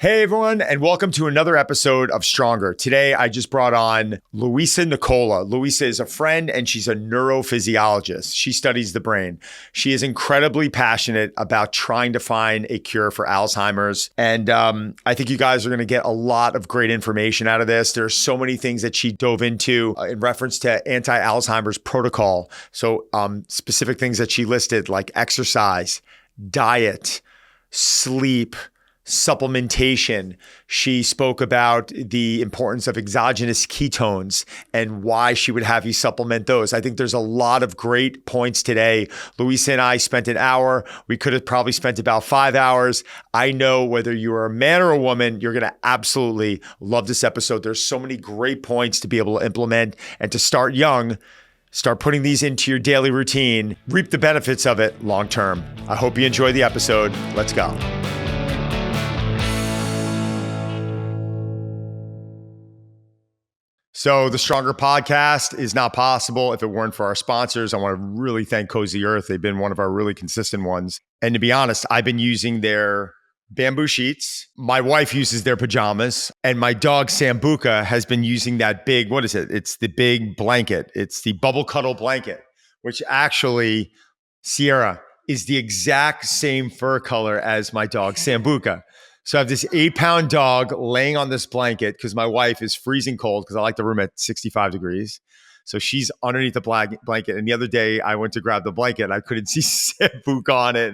Hey everyone, and welcome to another episode of Stronger. Today, I just brought on Louisa Nicola. Louisa is a friend and she's a neurophysiologist. She studies the brain. She is incredibly passionate about trying to find a cure for Alzheimer's. And I think you guys are going to get a lot of great information out of this. There are so many things that she dove into in reference to anti-Alzheimer's protocol. So specific things that she listed like exercise, diet, sleep, supplementation. She spoke about the importance of exogenous ketones and why she would have you supplement those. I think there's a lot of great points today. Louisa and I spent an hour. We could have probably spent about 5 hours. I know whether you are a man or a woman, you're going to absolutely love this episode. There's so many great points to be able to implement and to start young. Start putting these into your daily routine. Reap the benefits of it long term. I hope you enjoy the episode. Let's go. So the Stronger podcast is not possible if it weren't for our sponsors. I want to really thank Cozy Earth. They've been one of our really consistent ones. And to be honest, I've been using their bamboo sheets. My wife uses their pajamas. And my dog Sambuca has been using that big, what is it? It's the big blanket. It's the bubble cuddle blanket, which actually, Sierra, is the exact same fur color as my dog Sambuca. So I have this 8-pound dog laying on this blanket because my wife is freezing cold because I like the room at 65 degrees. So she's underneath the blanket. And the other day I went to grab the blanket and I couldn't see Sambuca on it.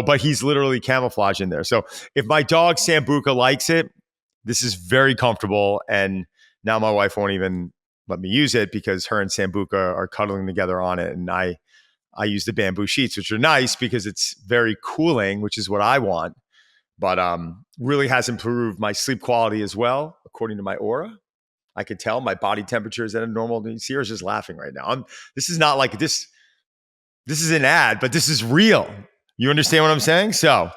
But he's literally camouflaged in there. So if my dog Sambuca likes it, this is very comfortable. And now my wife won't even let me use it because her and Sambuca are cuddling together on it. And I use the bamboo sheets, which are nice because it's very cooling, which is what I want. But really has improved my sleep quality as well, according to my aura. I can tell my body temperature is at a normal. Sierra's just laughing right now. This is not like this. This is an ad, but this is real. You understand what I'm saying? So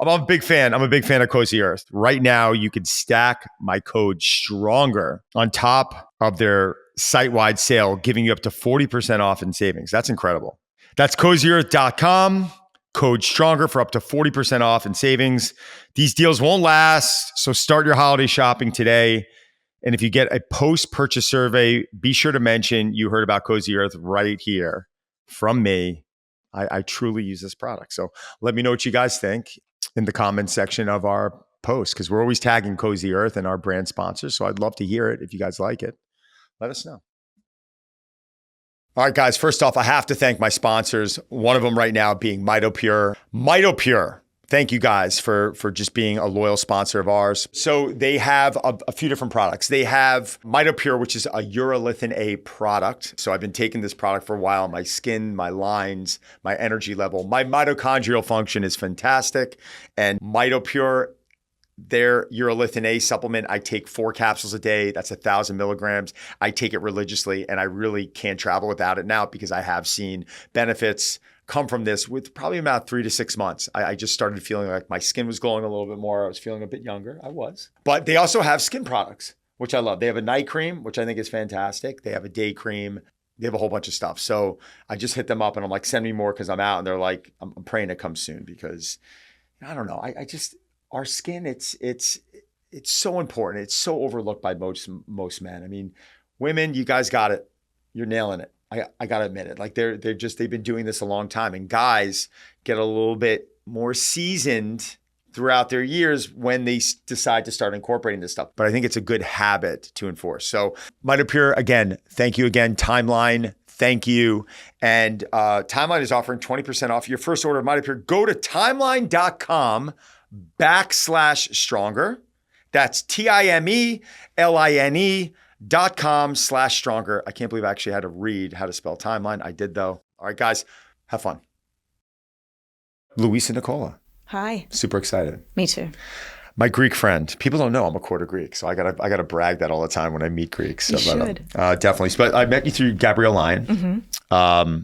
I'm a big fan. I'm a big fan of Cozy Earth. Right now, you can stack my code STRONGER on top of their site-wide sale, giving you up to 40% off in savings. That's incredible. That's CozyEarth.com. Code STRONGER for up to 40% off in savings. These deals won't last, so start your holiday shopping today. And if you get a post-purchase survey, be sure to mention you heard about Cozy Earth right here from me. I truly use this product. So let me know what you guys think in the comments section of our post, because we're always tagging Cozy Earth and our brand sponsors. So I'd love to hear it. If you guys like it, let us know. All right, guys, first off, I have to thank my sponsors. One of them right now being MitoPure. MitoPure, thank you guys for just being a loyal sponsor of ours. So they have a few different products. They have MitoPure, which is a urolithin A product. So I've been taking this product for a while. My skin, my lines, my energy level, my mitochondrial function is fantastic. And MitoPure, their urolithin A supplement, I take 4 capsules a day. That's 1,000 milligrams. I take it religiously and I really can't travel without it now because I have seen benefits come from this with probably about 3 to 6 months. I just started feeling like my skin was glowing a little bit more. I was feeling a bit younger. I was. But they also have skin products, which I love. They have a night cream, which I think is fantastic. They have a day cream. They have a whole bunch of stuff. So I just hit them up and I'm like, send me more because I'm out. And they're like, I'm praying it comes soon because I don't know. Our skin, it's so important. It's so overlooked by most men. I mean, women, you guys got it. You're nailing it. I got to admit it. Like they've been doing this a long time, and guys get a little bit more seasoned throughout their years when they decide to start incorporating this stuff. But I think it's a good habit to enforce. So MitoPure, again, thank you again. Timeline, thank you. And Timeline is offering 20% off your first order of MitoPure. Go to timeline.com/stronger. That's TIMELINE.com/stronger. I can't believe I actually had to read how to spell timeline. I did though. All right, guys, have fun. Louisa Nicola. Hi. Super excited. Me too. My Greek friend. People don't know I'm a quarter Greek, so I gotta brag that all the time when I meet Greeks. You should. Definitely. But I met you through Gabrielle Lyon. Mm-hmm.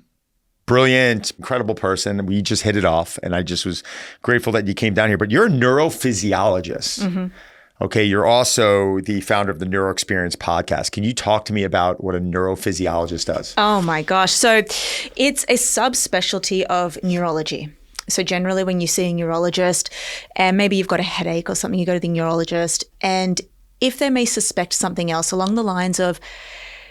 Brilliant, incredible person. We just hit it off, and I just was grateful that you came down here. But you're a neurophysiologist. Mm-hmm. Okay, you're also the founder of the Neuro Experience podcast. Can you talk to me about what a neurophysiologist does? Oh my gosh. So it's a subspecialty of neurology. So generally when you see a neurologist and maybe you've got a headache or something, you go to the neurologist, and if they may suspect something else along the lines of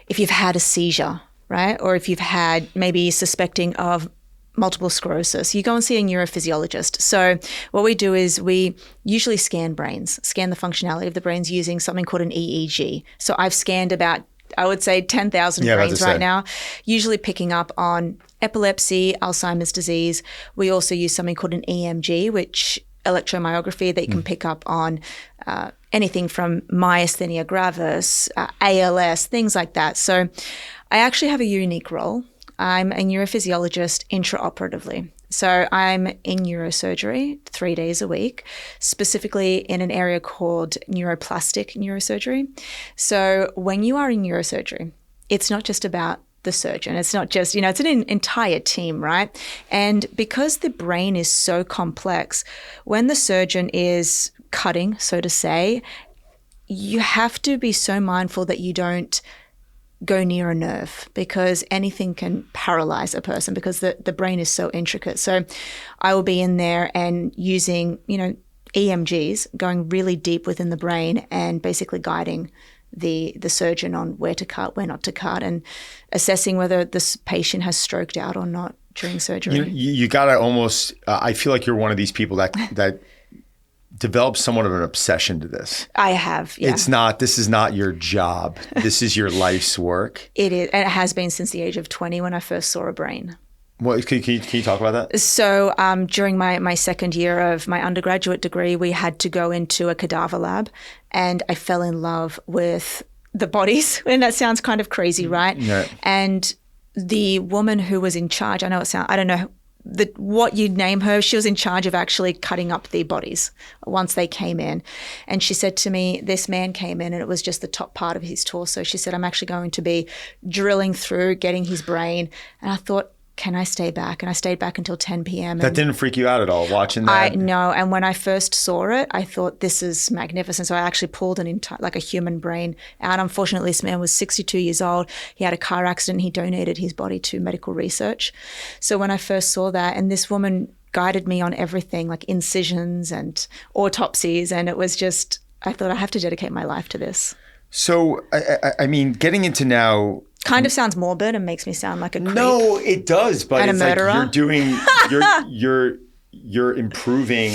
if you've had a seizure, right? Or if you've had maybe suspecting of multiple sclerosis, you go and see a neurophysiologist. So what we do is we usually scan the functionality of the brains using something called an EEG. So I've scanned about, I would say 10,000 brains right now, usually picking up on epilepsy, Alzheimer's disease. We also use something called an EMG, which electromyography that you can pick up on anything from myasthenia gravis, ALS, things like that. So I actually have a unique role. I'm a neurophysiologist intraoperatively. So I'm in neurosurgery 3 days a week, specifically in an area called neuroplastic neurosurgery. So when you are in neurosurgery, it's not just about the surgeon. It's not just, it's an entire team, right? And because the brain is so complex, when the surgeon is cutting, so to say, you have to be so mindful that you don't go near a nerve, because anything can paralyze a person because the brain is so intricate. So I will be in there and using, EMGs, going really deep within the brain and basically guiding the surgeon on where to cut, where not to cut, and assessing whether this patient has stroked out or not during surgery. You got to almost, I feel like you're one of these people that developed somewhat of an obsession to this. I have, yeah. This is not your job. This is your life's work. It is, and it has been since the age of 20 when I first saw a brain. What, can you talk about that? So during my second year of my undergraduate degree, we had to go into a cadaver lab, and I fell in love with the bodies. And that sounds kind of crazy, right? Yeah. And the woman who was in charge, I don't know what you'd name her, she was in charge of actually cutting up the bodies once they came in. And she said to me, this man came in and it was just the top part of his torso. She said, I'm actually going to be drilling through, getting his brain. And I thought, can I stay back? And I stayed back until 10 p.m. That didn't freak you out at all, watching that? No. And when I first saw it, I thought, this is magnificent. So I actually pulled a human brain out. Unfortunately, this man was 62 years old. He had a car accident. He donated his body to medical research. So when I first saw that, and this woman guided me on everything, like incisions and autopsies, and it was just, I thought I have to dedicate my life to this. So, I mean, getting into now... Kind of sounds morbid and makes me sound like a creep. No, it does, but and it's a murderer. Like you're doing, you're improving,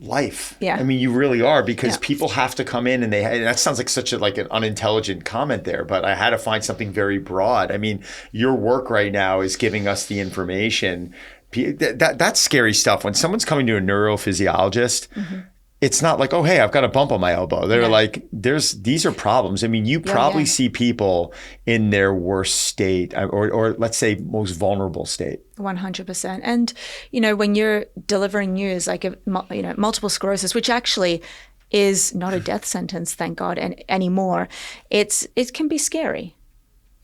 life. Yeah. I mean, you really are, because people have to come in and that sounds like such an unintelligent comment there, but I had to find something very broad. I mean, your work right now is giving us the information. That's scary stuff. When someone's coming to a neurophysiologist, it's not like, oh, hey, I've got a bump on my elbow. They're like, these are problems. I mean, you probably see people in their worst state, or let's say most vulnerable state. 100%. And, when you're delivering news like, multiple sclerosis, which actually is not a death sentence, thank God, anymore, it can be scary.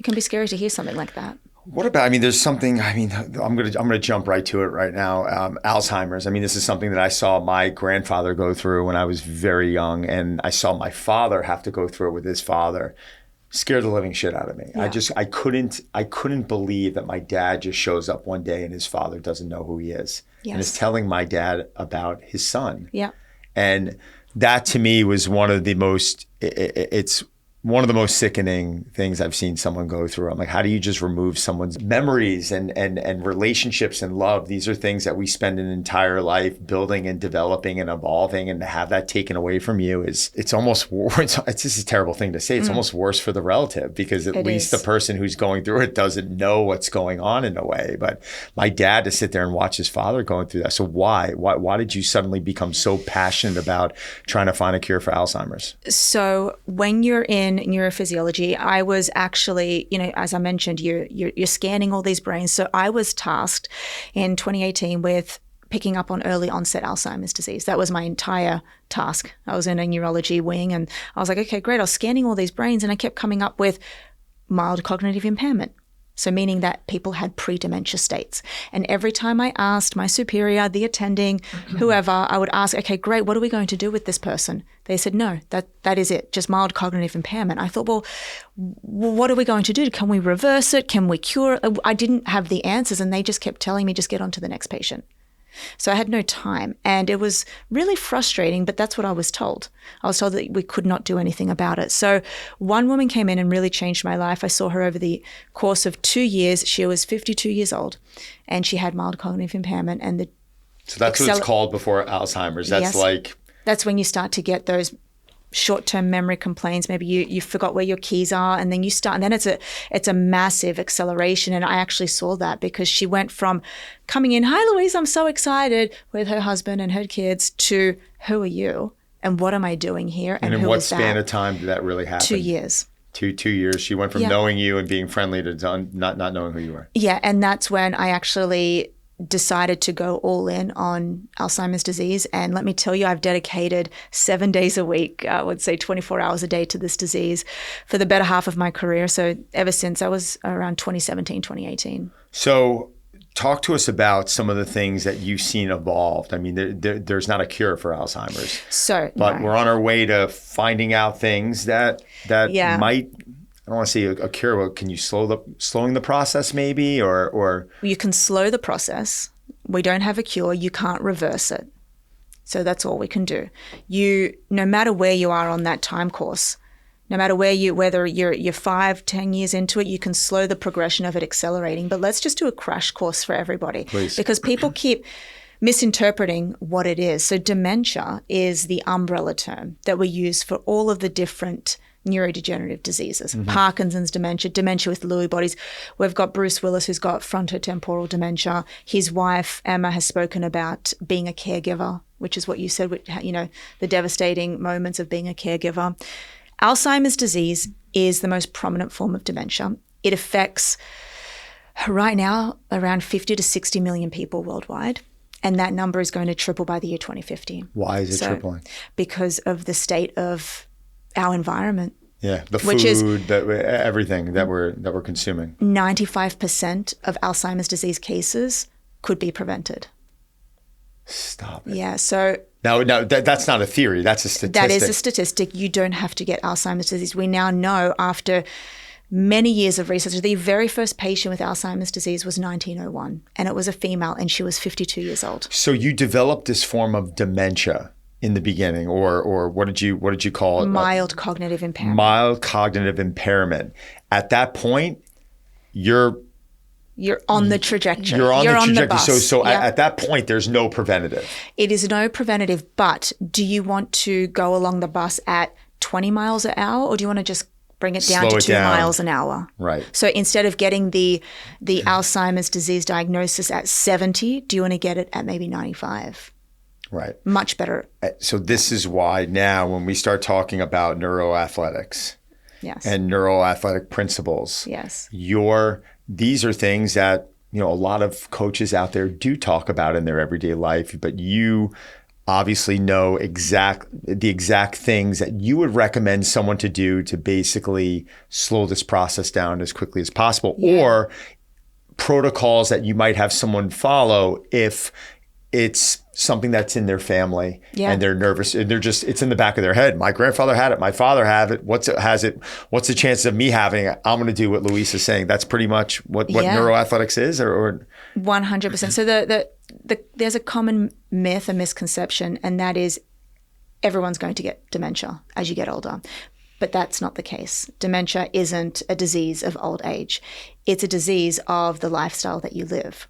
It can be scary to hear something like that. What about, there's something, I'm going to jump right to it right now. Alzheimer's. This is something that I saw my grandfather go through when I was very young, and I saw my father have to go through it with his father. Scared the living shit out of me. Yeah. I couldn't believe that my dad just shows up one day and his father doesn't know who he is. Yes. And is telling my dad about his son. Yeah. And that to me was one of the most, it's one of the most sickening things I've seen someone go through. I'm like, how do you just remove someone's memories and relationships and love? These are things that we spend an entire life building and developing and evolving, and to have that taken away from you it's just a terrible thing to say. It's almost worse for the relative, because at least the person who's going through it doesn't know what's going on in a way. But my dad, to sit there and watch his father going through that. So why did you suddenly become so passionate about trying to find a cure for Alzheimer's? So when you're in neurophysiology, I was actually, as I mentioned, you're scanning all these brains. So I was tasked in 2018 with picking up on early onset Alzheimer's disease. That was my entire task. I was in a neurology wing, and I was like, okay, great. I was scanning all these brains, and I kept coming up with mild cognitive impairment. So meaning that people had pre-dementia states. And every time I asked my superior, the attending, whoever, I would ask, okay, great, what are we going to do with this person? They said, no, that is it, just mild cognitive impairment. I thought, well, what are we going to do? Can we reverse it? Can we cure it? I didn't have the answers, and they just kept telling me, just get on to the next patient. So I had no time, and it was really frustrating, but that's what I was told. I was told that we could not do anything about it. So one woman came in and really changed my life. I saw her over the course of 2 years. She was 52 years old, and she had mild cognitive impairment. And so that's what it's called before Alzheimer's. That's yes. That's when you start to get those short-term memory complaints. Maybe you forgot where your keys are, and then you start, and then it's a massive acceleration. And I actually saw that because she went from coming in, hi Louise, I'm so excited, with her husband and her kids, to who are you and what am I doing here? And in what span of time did that really happen? 2 years. 2 years. She went from knowing you and being friendly to not knowing who you were. Yeah, and that's when I actually decided to go all in on Alzheimer's disease. And let me tell you, I've dedicated 7 days a week, I would say 24 hours a day, to this disease for the better half of my career. So ever since I was around 2017, 2018. So talk to us about some of the things that you've seen evolved. I mean, there's not a cure for Alzheimer's. But we're on our way to finding out things that might, I don't want to say a cure, but can you slowing the process maybe, or? You can slow the process. We don't have a cure. You can't reverse it. So that's all we can do. No matter where you are on that time course, no matter whether you're 5-10 years into it, you can slow the progression of it accelerating. But let's just do a crash course for everybody. Please. Because people keep misinterpreting what it is. So dementia is the umbrella term that we use for all of the different neurodegenerative diseases. Mm-hmm. Parkinson's dementia, dementia with Lewy bodies. We've got Bruce Willis, who's got frontotemporal dementia. His wife, Emma, has spoken about being a caregiver, which is what you said, the devastating moments of being a caregiver. Alzheimer's disease is the most prominent form of dementia. It affects, right now, around 50 to 60 million people worldwide. And that number is going to triple by the year 2050. Why is it tripling? Because of the state of our environment. Yeah, the food, everything that we're consuming. 95% of Alzheimer's disease cases could be prevented. Stop it. Yeah, so... No, that's not a theory. That's a statistic. That is a statistic. You don't have to get Alzheimer's disease. We now know, after many years of research, the very first patient with Alzheimer's disease was 1901, and it was a female, and she was 52 years old. So you developed this form of dementia in the beginning, or what did you call it? Mild cognitive impairment. Mild cognitive impairment. At that point, you're on the trajectory. You're on the trajectory. The bus. So at that point, there's no preventative. It is no preventative, but do you want to go along the bus at 20 miles an hour, or do you want to just bring it down to 2 miles an hour? Right. So instead of getting the Alzheimer's disease diagnosis at 70, do you want to get it at maybe 95? Right. Much better. So this is why now when we start talking about neuroathletics, yes, and neuroathletic principles, yes, these are things that a lot of coaches out there do talk about in their everyday life, but you obviously know the exact things that you would recommend someone to do to basically slow this process down as quickly as possible, or protocols that you might have someone follow if it's something that's in their family and they're nervous and it's in the back of their head. My grandfather had it. My father has it. What's the chance of me having it? I'm going to do what Louise is saying. That's pretty much what neuroathletics is, or 100%. So there's a common myth, a misconception, and that is everyone's going to get dementia as you get older. But that's not the case. Dementia isn't a disease of old age. It's a disease of the lifestyle that you live.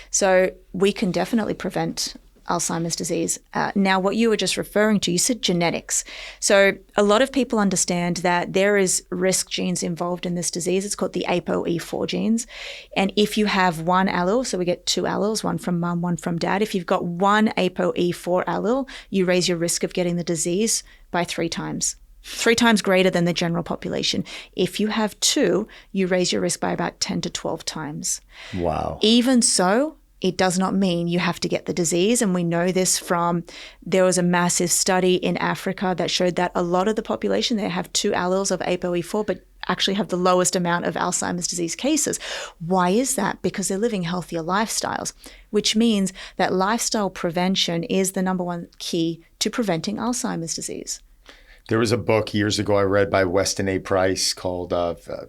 So we can definitely prevent Alzheimer's disease. Now, what you were just referring to, you said genetics. So a lot of people understand that there is risk genes involved in this disease. It's called the ApoE4 genes. And if you have one allele, so we get 2 alleles, one from mum, one from dad. If you've got one ApoE4 allele, you raise your risk of getting the disease by 3 times. 3 times greater than the general population. If you have 2, you raise your risk by about 10 to 12 times. Wow. Even so, it does not mean you have to get the disease. And we know this from, there was a massive study in Africa that showed that a lot of the population there have 2 alleles of ApoE4, but actually have the lowest amount of Alzheimer's disease cases. Why is that? Because they're living healthier lifestyles, which means that lifestyle prevention is the number one key to preventing Alzheimer's disease. There was a book years ago I read by Weston A. Price called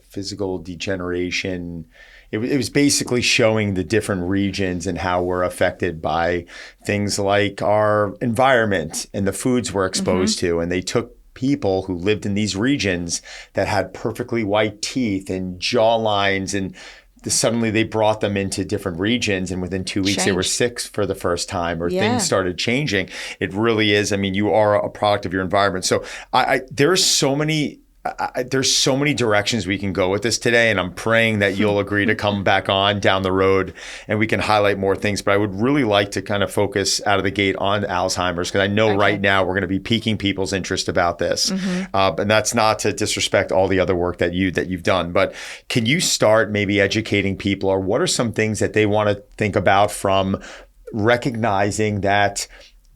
Physical Degeneration. It was basically showing the different regions and how we're affected by things like our environment and the foods we're exposed to. And they took people who lived in these regions that had perfectly white teeth and jaw lines, and suddenly they brought them into different regions, and within 2 weeks they were sick for the first time, or things started changing. It really is. I mean, you are a product of your environment. So there's so many directions we can go with this today, and I'm praying that you'll agree to come back on down the road and we can highlight more things. But I would really like to kind of focus out of the gate on Alzheimer's, because I know right now we're going to be piquing people's interest about this. And that's not to disrespect all the other work that you've done. But can you start maybe educating people, or what are some things that they want to think about from recognizing that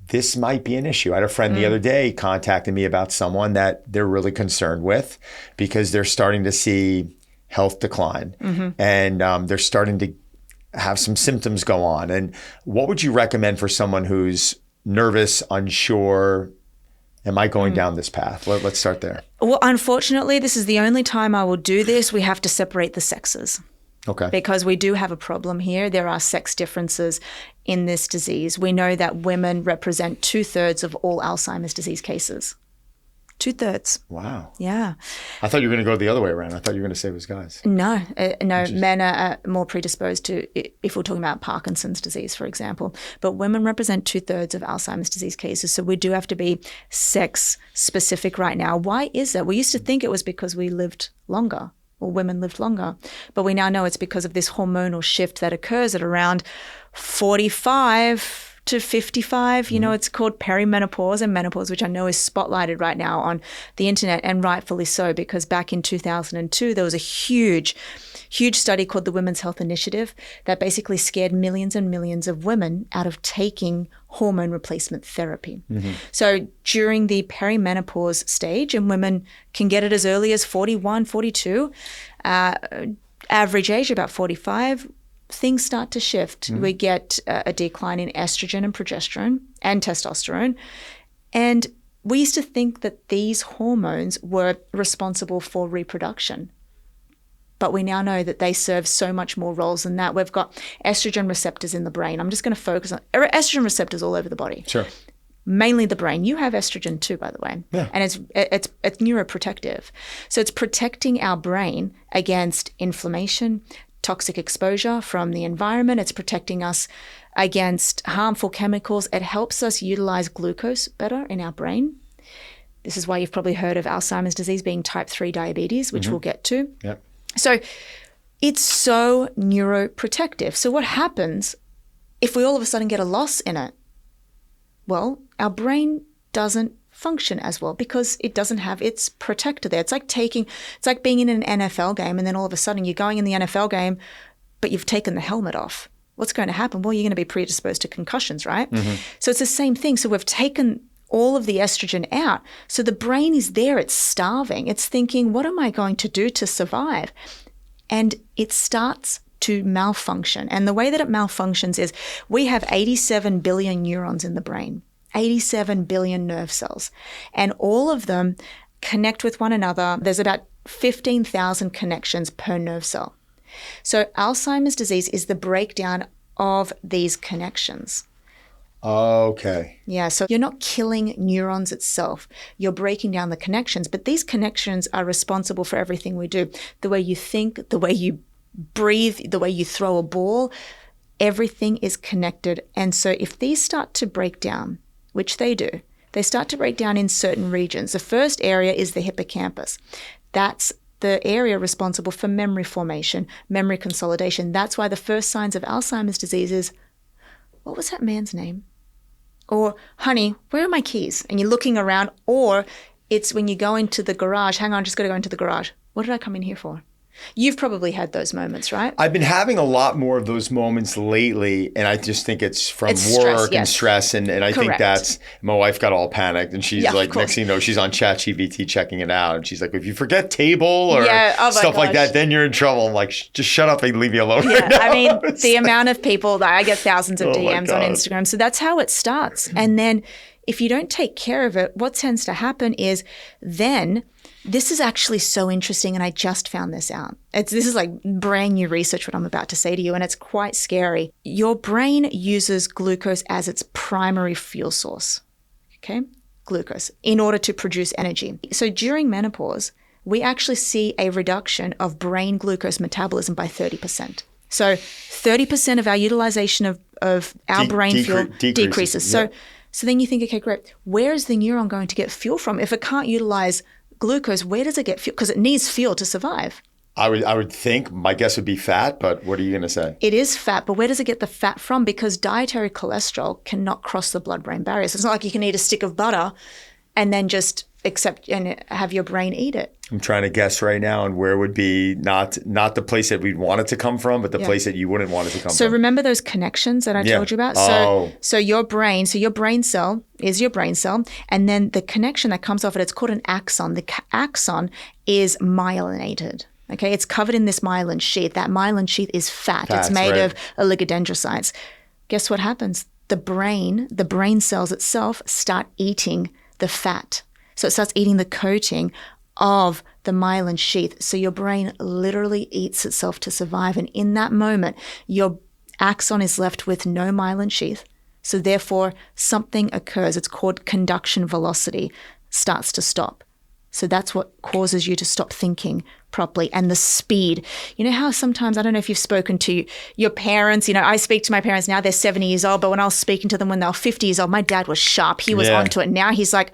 this might be an issue? I had a friend the other day contacting me about someone that they're really concerned with because they're starting to see health decline, and they're starting to have some symptoms go on. And what would you recommend for someone who's nervous, unsure? Am I going down this path? Let's start there. Well, unfortunately, this is the only time I will do this. We have to separate the sexes. Okay. Because we do have a problem here. There are sex differences in this disease. We know that women represent 2/3 of all Alzheimer's disease cases. 2/3. Wow. Yeah. I thought you were going to go the other way around. I thought you were going to say it was guys. No, men are more predisposed to, if we're talking about Parkinson's disease, for example. But women represent 2/3 of Alzheimer's disease cases. So we do have to be sex specific right now. Why is that? We used to think it was because we lived longer, or women lived longer. But we now know it's because of this hormonal shift that occurs at around 45 to 55. You know, it's called perimenopause and menopause, which I know is spotlighted right now on the internet, and rightfully so, because back in 2002, there was a huge study called the Women's Health Initiative that basically scared millions and millions of women out of taking hormone replacement therapy. So during the perimenopause stage, and women can get it as early as 41, 42, average age about 45, things start to shift. We get a decline in estrogen and progesterone and testosterone. And we used to think that these hormones were responsible for reproduction. But we now know that they serve so much more roles than that. We've got estrogen receptors in the brain. I'm just going to focus on estrogen receptors all over the body. Sure. Mainly the brain. You have estrogen too, by the way. Yeah. And it's neuroprotective. So it's protecting our brain against inflammation, toxic exposure from the environment. It's protecting us against harmful chemicals. It helps us utilize glucose better in our brain. This is why you've probably heard of Alzheimer's disease being type 3 diabetes, which we'll get to. Yep. So it's so neuroprotective. So what happens if we all of a sudden get a loss in it? Well, our brain doesn't function as well because it doesn't have its protector there. It's like being in an NFL game, and then all of a sudden you're going in the NFL game, but you've taken the helmet off. What's going to happen? Well, you're going to be predisposed to concussions, right? So it's the same thing. So we've taken all of the estrogen out. So the brain is there, it's starving. It's thinking, what am I going to do to survive? And it starts to malfunction. And the way that it malfunctions is we have 87 billion neurons in the brain, 87 billion nerve cells, and all of them connect with one another. There's about 15,000 connections per nerve cell. So Alzheimer's disease is the breakdown of these connections. Okay. Yeah, so you're not killing neurons itself. You're breaking down the connections, but these connections are responsible for everything we do. The way you think, the way you breathe, the way you throw a ball, everything is connected. And so if these start to break down, which they do, they start to break down in certain regions. The first area is the hippocampus. That's the area responsible for memory formation, memory consolidation. That's why the first signs of Alzheimer's disease is, what was that man's name? Or, honey, where are my keys? And you're looking around. Or it's when you go into the garage, hang on, just got to go into the garage. What did I come in here for? You've probably had those moments, right? I've been having a lot more of those moments lately, and I just think it's from work and stress, and I think that's, my wife got all panicked, and she's like, next thing you know, she's on ChatGPT checking it out, and she's like, if you forget table or stuff like that, then you're in trouble. I'm like, just shut up and leave me alone right now. I mean, the amount of people that I get thousands of DMs on Instagram, so that's how it starts. And then if you don't take care of it, what tends to happen is then, this is actually so interesting, and I just found this out. This is like brand new research, what I'm about to say to you, and it's quite scary. Your brain uses glucose as its primary fuel source, okay? Glucose, in order to produce energy. So during menopause, we actually see a reduction of brain glucose metabolism by 30%. So 30% of our utilization of our brain fuel decreases. Yeah. So then you think, okay, great. Where is the neuron going to get fuel from? If it can't utilize glucose, where does it get fuel? Because it needs fuel to survive. I would think, my guess would be fat, but what are you going to say? It is fat, but where does it get the fat from? Because dietary cholesterol cannot cross the blood-brain barrier. So it's not like you can eat a stick of butter and then just accept and have your brain eat it. I'm trying to guess right now, and where would be not the place that we'd want it to come from, but the place that you wouldn't want it to come from. So remember those connections that I told you about? So your brain cell is your brain cell, and then the connection that comes off it, it's called an axon. The axon is myelinated. Okay, it's covered in this myelin sheath. That myelin sheath is fat. It's made of oligodendrocytes. Guess what happens? The brain cells itself start eating the fat. So it starts eating the coating of the myelin sheath. So your brain literally eats itself to survive. And in that moment, your axon is left with no myelin sheath. So therefore, something occurs. It's called conduction velocity, starts to stop. So that's what causes you to stop thinking properly. And the speed. You know how sometimes, I don't know if you've spoken to your parents, I speak to my parents now, they're 70 years old, but when I was speaking to them when they were 50 years old, my dad was sharp. He was onto it. Now he's like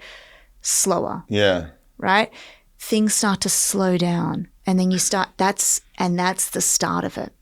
slower. Yeah. Right? Things start to slow down, and then that's the start of it.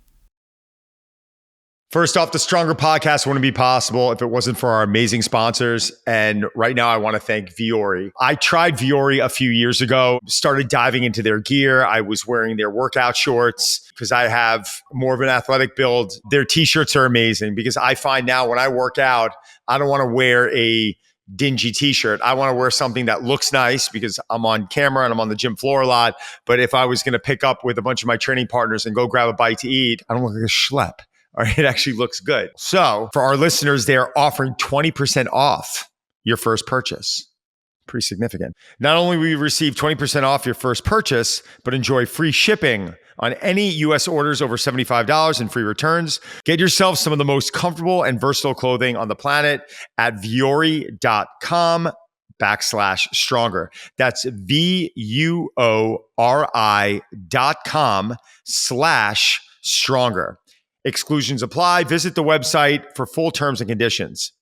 First off, the Stronger podcast wouldn't be possible if it wasn't for our amazing sponsors. And right now I want to thank Vuori. I tried Vuori a few years ago, started diving into their gear. I was wearing their workout shorts because I have more of an athletic build. Their t-shirts are amazing because I find now when I work out, I don't want to wear a dingy t-shirt. I want to wear something that looks nice because I'm on camera and I'm on the gym floor a lot. But if I was going to pick up with a bunch of my training partners and go grab a bite to eat, I don't look like a schlep. All right, it actually looks good. So for our listeners, they're offering 20% off your first purchase. Pretty significant. Not only will you receive 20% off your first purchase, but enjoy free shipping on any U.S. orders over $75 and free returns. Get yourself some of the most comfortable and versatile clothing on the planet at vuori.com/stronger. That's VUORI.com/stronger. Exclusions apply. Visit the website for full terms and conditions.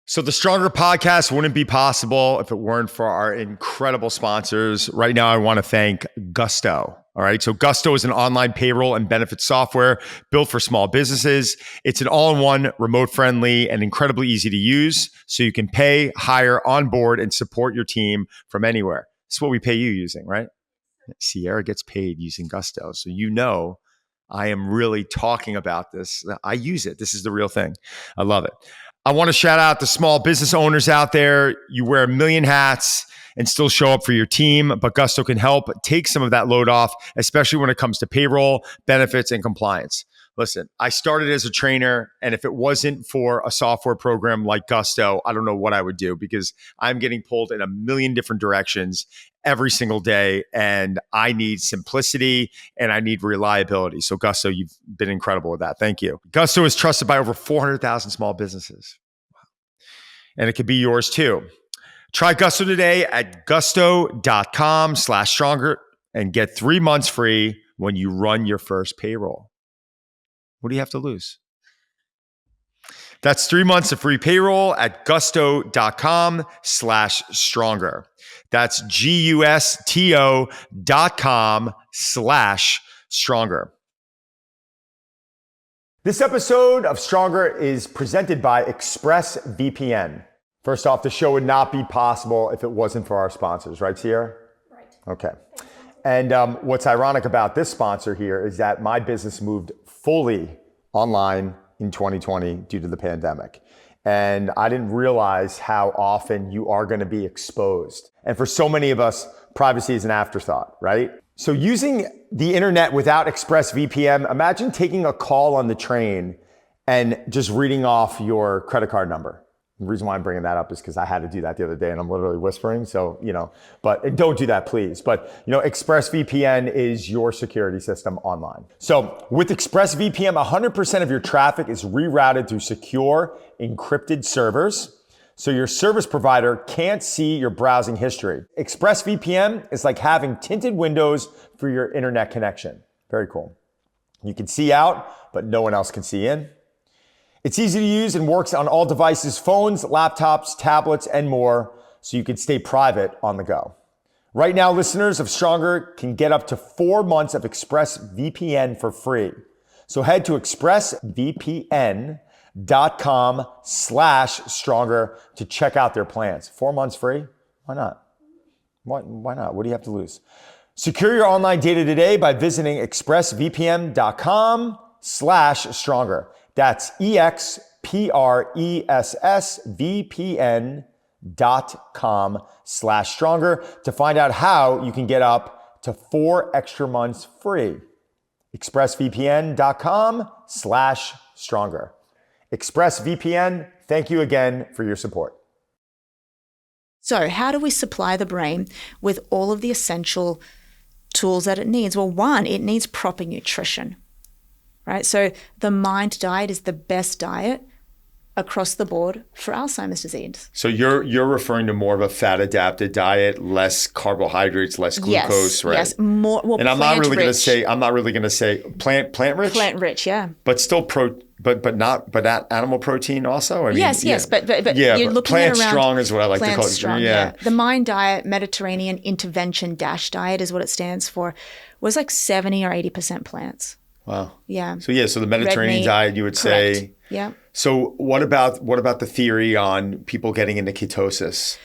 So the Stronger podcast wouldn't be possible if it weren't for our incredible sponsors. Right now, I want to thank Gusto. All right. So Gusto is an online payroll and benefits software built for small businesses. It's an all-in-one, remote-friendly, and incredibly easy to use. So you can pay, hire, onboard, and support your team from anywhere. This is what we pay you using, right? Sierra gets paid using Gusto. So I am really talking about this. I use it. This is the real thing. I love it. I want to shout out the small business owners out there. You wear a million hats and still show up for your team, but Gusto can help take some of that load off, especially when it comes to payroll, benefits, and compliance. Listen, I started as a trainer, and if it wasn't for a software program like Gusto, I don't know what I would do because I'm getting pulled in a million different directions every single day, and I need simplicity and I need reliability. So Gusto, you've been incredible with that. Thank you. Gusto is trusted by over 400,000 small businesses. Wow. And it could be yours too. Try Gusto today at gusto.com/stronger and get 3 months free when you run your first payroll. What do you have to lose? That's 3 months of free payroll at gusto.com/stronger. That's gusto.com/stronger. This episode of Stronger is presented by ExpressVPN. First off, the show would not be possible if it wasn't for our sponsors, right, Sierra? Right. Okay. And what's ironic about this sponsor here is that my business moved fully online in 2020 due to the pandemic. And I didn't realize how often you are going to be exposed. And for so many of us, privacy is an afterthought, right? So using the internet without ExpressVPN, imagine taking a call on the train and just reading off your credit card number. The reason why I'm bringing that up is because I had to do that the other day and I'm literally whispering. So, but don't do that, please. But, ExpressVPN is your security system online. So with ExpressVPN, 100% of your traffic is rerouted through secure, encrypted servers. So your service provider can't see your browsing history. ExpressVPN is like having tinted windows for your internet connection. Very cool. You can see out, but no one else can see in. It's easy to use and works on all devices, phones, laptops, tablets, and more, so you can stay private on the go. Right now, listeners of Stronger can get up to 4 months of ExpressVPN for free. So head to expressvpn.com/stronger to check out their plans. 4 months free? Why not? Why not? What do you have to lose? Secure your online data today by visiting expressvpn.com/stronger. That's expressvpn.com/stronger to find out how you can get up to 4 extra months free. expressvpn.com/stronger. ExpressVPN, thank you again for your support. So how do we supply the brain with all of the essential tools that it needs? Well, one, it needs proper nutrition, right? So the Mind diet is the best diet across the board for Alzheimer's disease. So you're referring to more of a fat-adapted diet, less carbohydrates, less glucose, right? Yes, more. Well, and I'm not really going to say plant rich. Plant rich, yeah. But still but animal protein also. I mean, yes, but you're looking plant at around strong is what I like to call it. Strong, yeah. The Mind diet, Mediterranean intervention diet is what it stands for, was like 70 or 80% plants. Wow. Yeah. So the Mediterranean diet, you would correct. say. Yeah. So what about the theory on people getting into ketosis?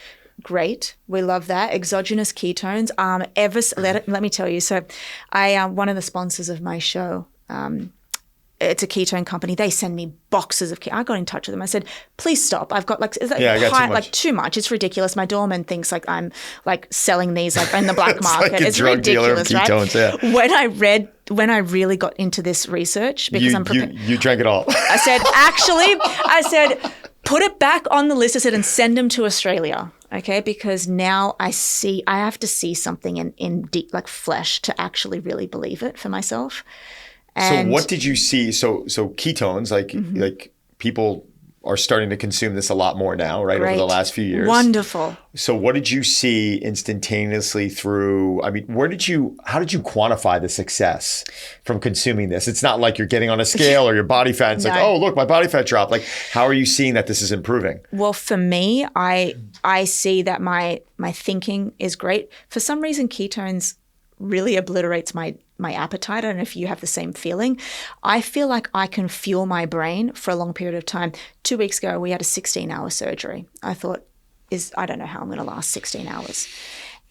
Great. We love that. Exogenous ketones. Let me tell you. So I one of the sponsors of my show, it's a ketone company. They send me boxes of I got in touch with them. I said, please stop. I've got too much. It's ridiculous. My doorman thinks like I'm like selling these like in the black market. Like it's ridiculous, dealer of ketones, right? Yeah. When I really got into this research, because I'm prepared. You drank it all. I said, put it back on the list. I said, and send them to Australia. Okay, because now I have to see something in deep, like flesh to actually really believe it for myself. And so what did you see? So ketones, like people are starting to consume this a lot more now, right? Great. Over the last few years. Wonderful. So what did you see instantaneously through, how did you quantify the success from consuming this? It's not like you're getting on a scale or your body fat. It's like, oh, look, my body fat dropped. Like, how are you seeing that this is improving? Well, for me, I see that my thinking is great. For some reason, ketones really obliterates my appetite. I don't know if you have the same feeling. I feel like I can fuel my brain for a long period of time. 2 weeks ago, we had a 16-hour surgery. I thought, I don't know how I'm going to last 16 hours.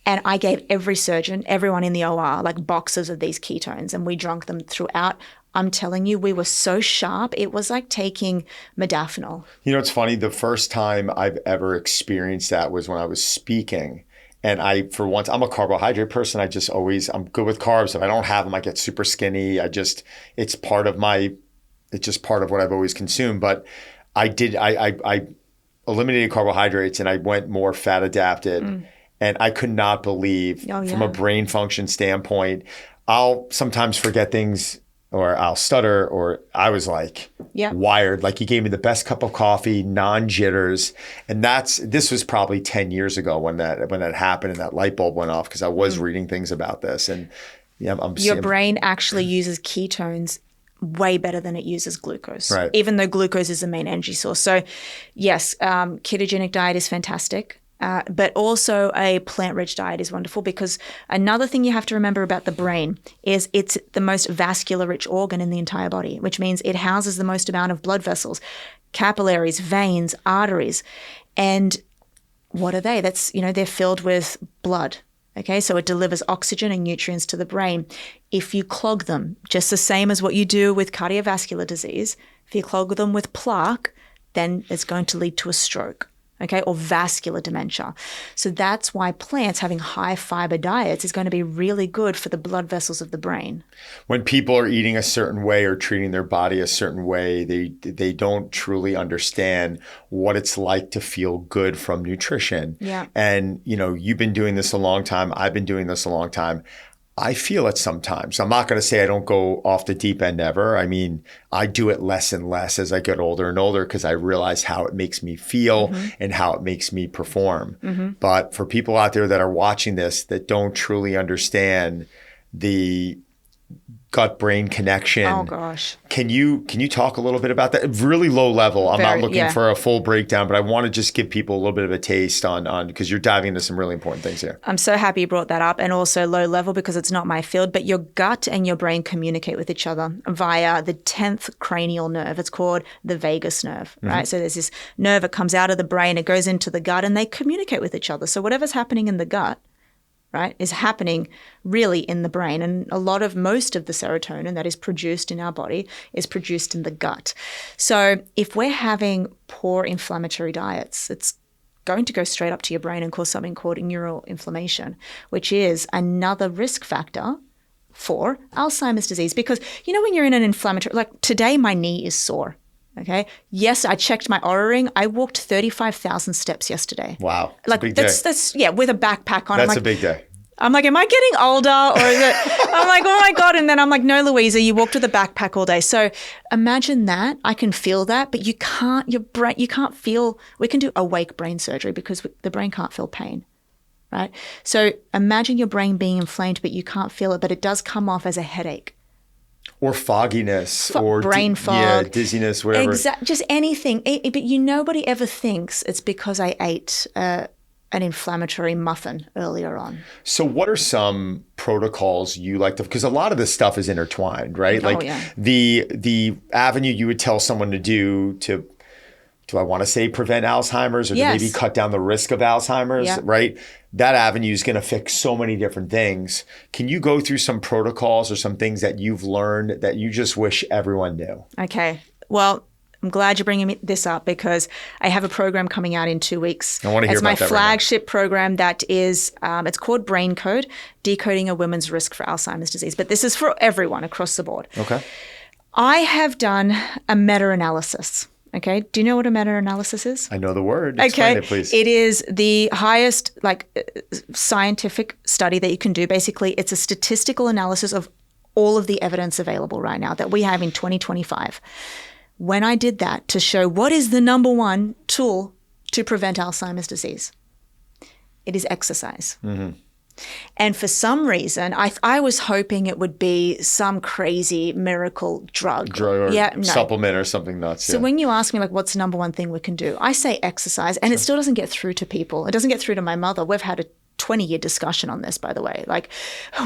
And I gave every surgeon, everyone in the OR, like boxes of these ketones, and we drank them throughout. I'm telling you, we were so sharp. It was like taking modafinil. You know, it's funny. The first time I've ever experienced that was when I was speaking. And I'm a carbohydrate person. I'm good with carbs. If I don't have them, I get super skinny. it's just part of what I've always consumed. But I eliminated carbohydrates and I went more fat adapted. And I could not believe from a brain function standpoint, I'll sometimes forget things or I'll stutter, or I was like wired. Like, you gave me the best cup of coffee, non-jitters. And this was probably 10 years ago when that happened and that light bulb went off, because I was reading things about this. And your brain actually uses ketones way better than it uses glucose, right? Even though glucose is the main energy source. So yes, ketogenic diet is fantastic. But also a plant-rich diet is wonderful, because another thing you have to remember about the brain is it's the most vascular-rich organ in the entire body, which means it houses the most amount of blood vessels, capillaries, veins, arteries. And what are they? They're filled with blood. Okay, so it delivers oxygen and nutrients to the brain. If you clog them, just the same as what you do with cardiovascular disease, if you clog them with plaque, then it's going to lead to a stroke, okay, or vascular dementia. So that's why plants having high fiber diets is going to be really good for the blood vessels of the brain. When people are eating a certain way or treating their body a certain way, they don't truly understand what it's like to feel good from nutrition. Yeah. And, you've been doing this a long time. I've been doing this a long time. I feel it sometimes. I'm not going to say I don't go off the deep end ever. I mean, I do it less and less as I get older and older because I realize how it makes me feel and how it makes me perform. But for people out there that are watching this that don't truly understand the gut-brain connection. Oh gosh. Can you talk a little bit about that? Really low level. I'm not looking for a full breakdown, but I want to just give people a little bit of a taste on because you're diving into some really important things here. I'm so happy you brought that up, and also low level because it's not my field, but your gut and your brain communicate with each other via the 10th cranial nerve. It's called the vagus nerve, right? So there's this nerve that comes out of the brain, it goes into the gut, and they communicate with each other. So whatever's happening in the gut, right, is happening really in the brain. And most of the serotonin that is produced in our body is produced in the gut. So if we're having poor inflammatory diets, it's going to go straight up to your brain and cause something called Neuro-Inflammation, which is another risk factor for Alzheimer's disease. Because, when you're in an inflammatory, like today my knee is sore. Okay. Yes, I checked my Oura ring. I walked 35,000 steps yesterday. Wow. Like a big day. that's with a backpack on. That's a big day. I'm like, am I getting older? Or is it? I'm like, oh my God. And then I'm like, no, Louisa, you walked with a backpack all day. So imagine that. I can feel that, but you can't, you can't feel, we can do awake brain surgery because the brain can't feel pain, right? So imagine your brain being inflamed, but you can't feel it, but it does come off as a headache. Or fogginess, or brain fog, yeah, dizziness, whatever. Just anything. But nobody ever thinks it's because I ate an inflammatory muffin earlier on. So what are some protocols you like to? Because a lot of this stuff is intertwined, right? The avenue you would tell someone to do I want to say prevent Alzheimer's or to maybe cut down the risk of Alzheimer's, right? That avenue is going to fix so many different things. Can you go through some protocols or some things that you've learned that you just wish everyone knew? Okay. Well, I'm glad you're bringing this up because I have a program coming out in 2 weeks. I want to hear about that. It's my flagship program that is, it's called Brain Code, Decoding a Woman's Risk for Alzheimer's Disease. But this is for everyone across the board. Okay. I have done a meta-analysis. Okay. Do you know what a meta-analysis is? I know the word. Explain it, please. It is the highest scientific study that you can do. Basically, it's a statistical analysis of all of the evidence available right now that we have in 2025. When I did that to show what is the number one tool to prevent Alzheimer's disease, it is exercise. Mm-hmm. And for some reason, I was hoping it would be some crazy miracle drug or supplement or something nuts. So when you ask me what's the number one thing we can do, I say exercise, and it still doesn't get through to people. It doesn't get through to my mother. We've had a 20-year discussion on this, by the way.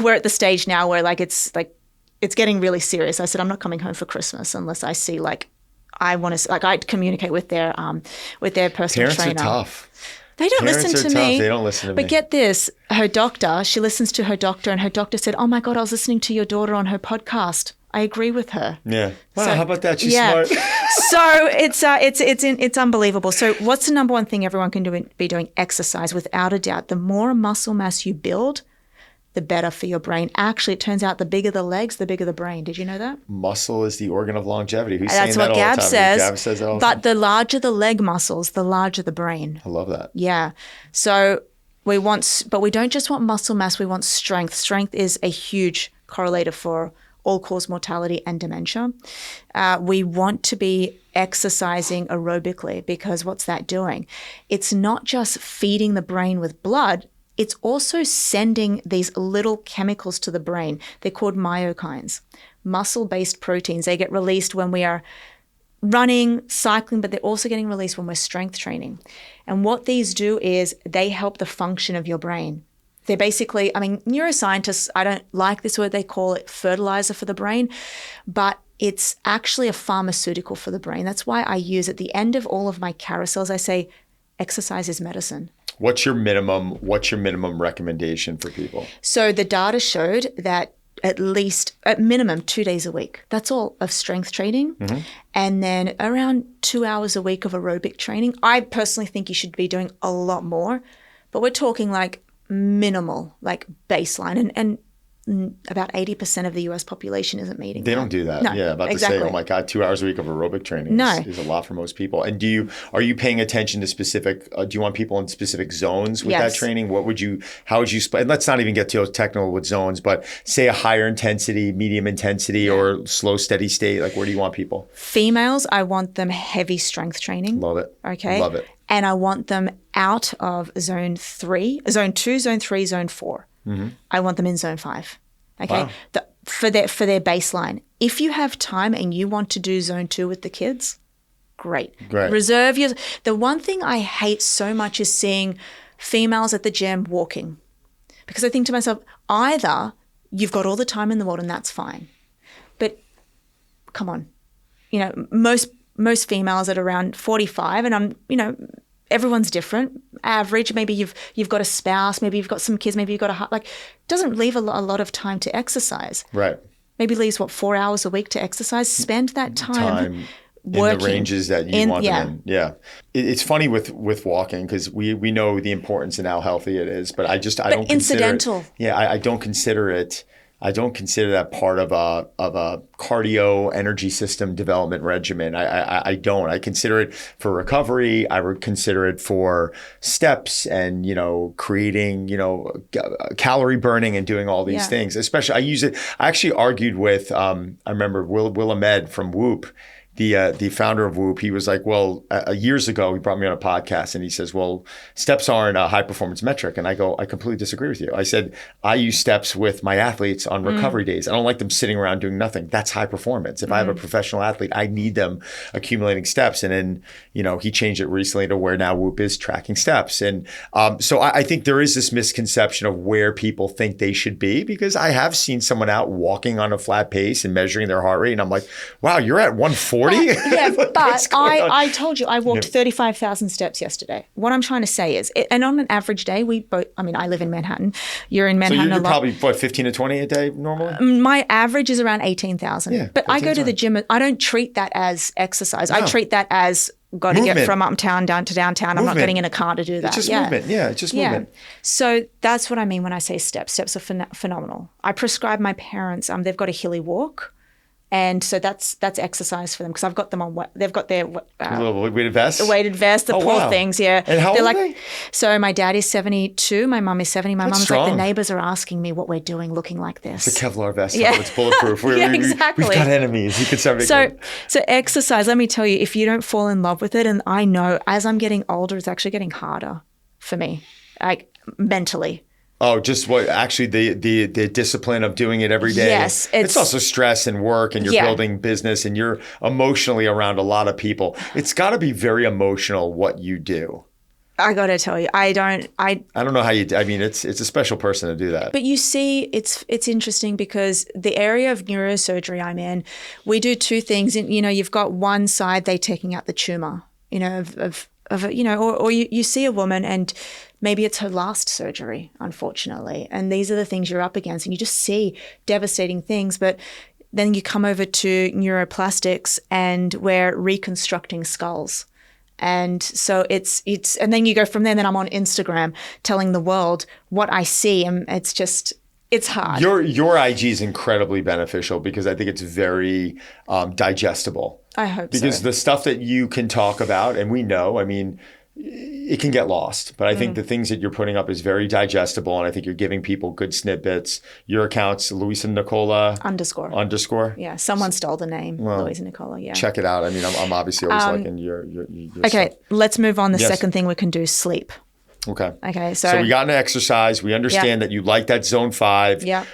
We're at the stage now where it's getting really serious. I said, I'm not coming home for Christmas unless I see I want to I communicate with their personal trainer. Parents are tough. They don't listen to me. They don't listen to me. But get this, her doctor, she listens to her doctor, and her doctor said, oh my God, I was listening to your daughter on her podcast. I agree with her. Yeah. Wow, how about that? She's smart. So it's unbelievable. So what's the number one thing everyone can be doing? Exercise, without a doubt. The more muscle mass you build, the better for your brain. Actually, it turns out the bigger the legs, the bigger the brain. Did you know that? Muscle is the organ of longevity. Who's That's saying what that all Gab the time? says. Gab says that all the time. But the larger the leg muscles, the larger the brain. I love that. Yeah. So we don't just want muscle mass, we want strength. Strength is a huge correlator for all-cause mortality and dementia. We want to be exercising aerobically because what's that doing? It's not just feeding the brain with blood, it's also sending these little chemicals to the brain. They're called myokines, muscle-based proteins. They get released when we are running, cycling, but they're also getting released when we're strength training. And what these do is they help the function of your brain. They're basically, neuroscientists, I don't like this word, they call it fertilizer for the brain, but it's actually a pharmaceutical for the brain. That's why I use at the end of all of my carousels, I say, exercise is medicine. What's your minimum recommendation for people? So the data showed that at minimum 2 days a week. That's all of strength training. And then around 2 hours a week of aerobic training. I personally think you should be doing a lot more, but we're talking like minimal, like baseline. And about 80% of the US population isn't meeting They that. don't do that. No, Yeah, about exactly. to say, oh my God, 2 hours a week of aerobic training is a lot for most people. And are you paying attention to specific, do you want people in specific zones with that training? How would you split? And let's not even get too technical with zones, but say a higher intensity, medium intensity, or slow, steady state. Like, where do you want people? Females, I want them heavy strength training. Love it. Okay. Love it. And I want them out of zone 2, zone 3, zone 4. I want them in zone 5. Okay. Wow. For their baseline. If you have time and you want to do zone 2 with the kids, great. Reserve your. The one thing I hate so much is seeing females at the gym walking, because I think to myself, either you've got all the time in the world and that's fine, but come on, most females at around 45, and everyone's different. Average, maybe you've got a spouse, maybe you've got some kids, maybe you've got doesn't leave a lot of time to exercise. Right. Maybe leaves 4 hours a week to exercise. Spend that time working in the ranges that you want them in. Yeah. It's funny with walking, because we know the importance and how healthy it is, but I don't incidental. I don't consider it. I don't consider that part of a cardio energy system development regimen. I don't. I consider it for recovery. I would consider it for steps and, creating, calorie burning and doing all these things. Especially, I use it. I actually argued with, I remember Will Ahmed from Whoop, the founder of Whoop. He was like, well, years ago, he brought me on a podcast and he says, well, steps aren't a high performance metric. And I go, I completely disagree with you. I said, I use steps with my athletes on recovery days. I don't like them sitting around doing nothing. That's high performance. If I have a professional athlete, I need them accumulating steps. And then, he changed it recently to where now Whoop is tracking steps. And so I think there is this misconception of where people think they should be, because I have seen someone out walking on a flat pace and measuring their heart rate. And I'm like, wow, you're at 140? But I told you I walked 35,000 steps yesterday. What I'm trying to say is, and on an average day, I live in Manhattan. You're in Manhattan so you're a lot. Probably 15 to 20 a day normally? My average is around 18,000. Yeah, but I go to the gym. I don't treat that as exercise. No. I treat that as got to get from uptown down to downtown. Movement. I'm not getting in a car to do that. It's just movement. Yeah, it's just movement. So that's what I mean when I say steps. Steps are phenomenal. I prescribe my parents. They've got a hilly walk. And so that's exercise for them, because I've got them on. They've got their little weighted vest. The weighted vest. The poor things. Yeah. And how old are they? So my dad is 72. My mum is 70. My mum's like, the neighbors are asking me what we're doing, looking like this. It's a Kevlar vest. Yeah. It's bulletproof. Exactly. We've got enemies. You could start making. So exercise. Let me tell you, if you don't fall in love with it, and I know as I'm getting older, it's actually getting harder for me, like mentally. Oh, just actually the discipline of doing it every day. Yes. It's also stress and work, and you're building business, and you're emotionally around a lot of people. It's got to be very emotional what you do. I got to tell you, I don't know how you, it's a special person to do that. But you see, it's interesting, because the area of neurosurgery I'm in, we do two things. You've got one side, they taking out the tumor, or you see a woman and maybe it's her last surgery, unfortunately. And these are the things you're up against, and you just see devastating things. But then you come over to neuroplastics, and we're reconstructing skulls. And so it's and then you go from there, and then I'm on Instagram telling the world what I see, and it's hard. Your IG is incredibly beneficial, because I think it's very digestible. I hope so. Because the stuff that you can talk about, and we know, it can get lost. But I think the things that you're putting up is very digestible, and I think you're giving people good snippets. Your account's Louisa Nicola _. Yeah, someone stole the name, Louisa Nicola. Yeah, check it out. I'm obviously always liking your okay, stuff. let's move on. The second thing we can do, sleep. Okay. So we got into exercise. We understand that you like that zone 5. Yeah.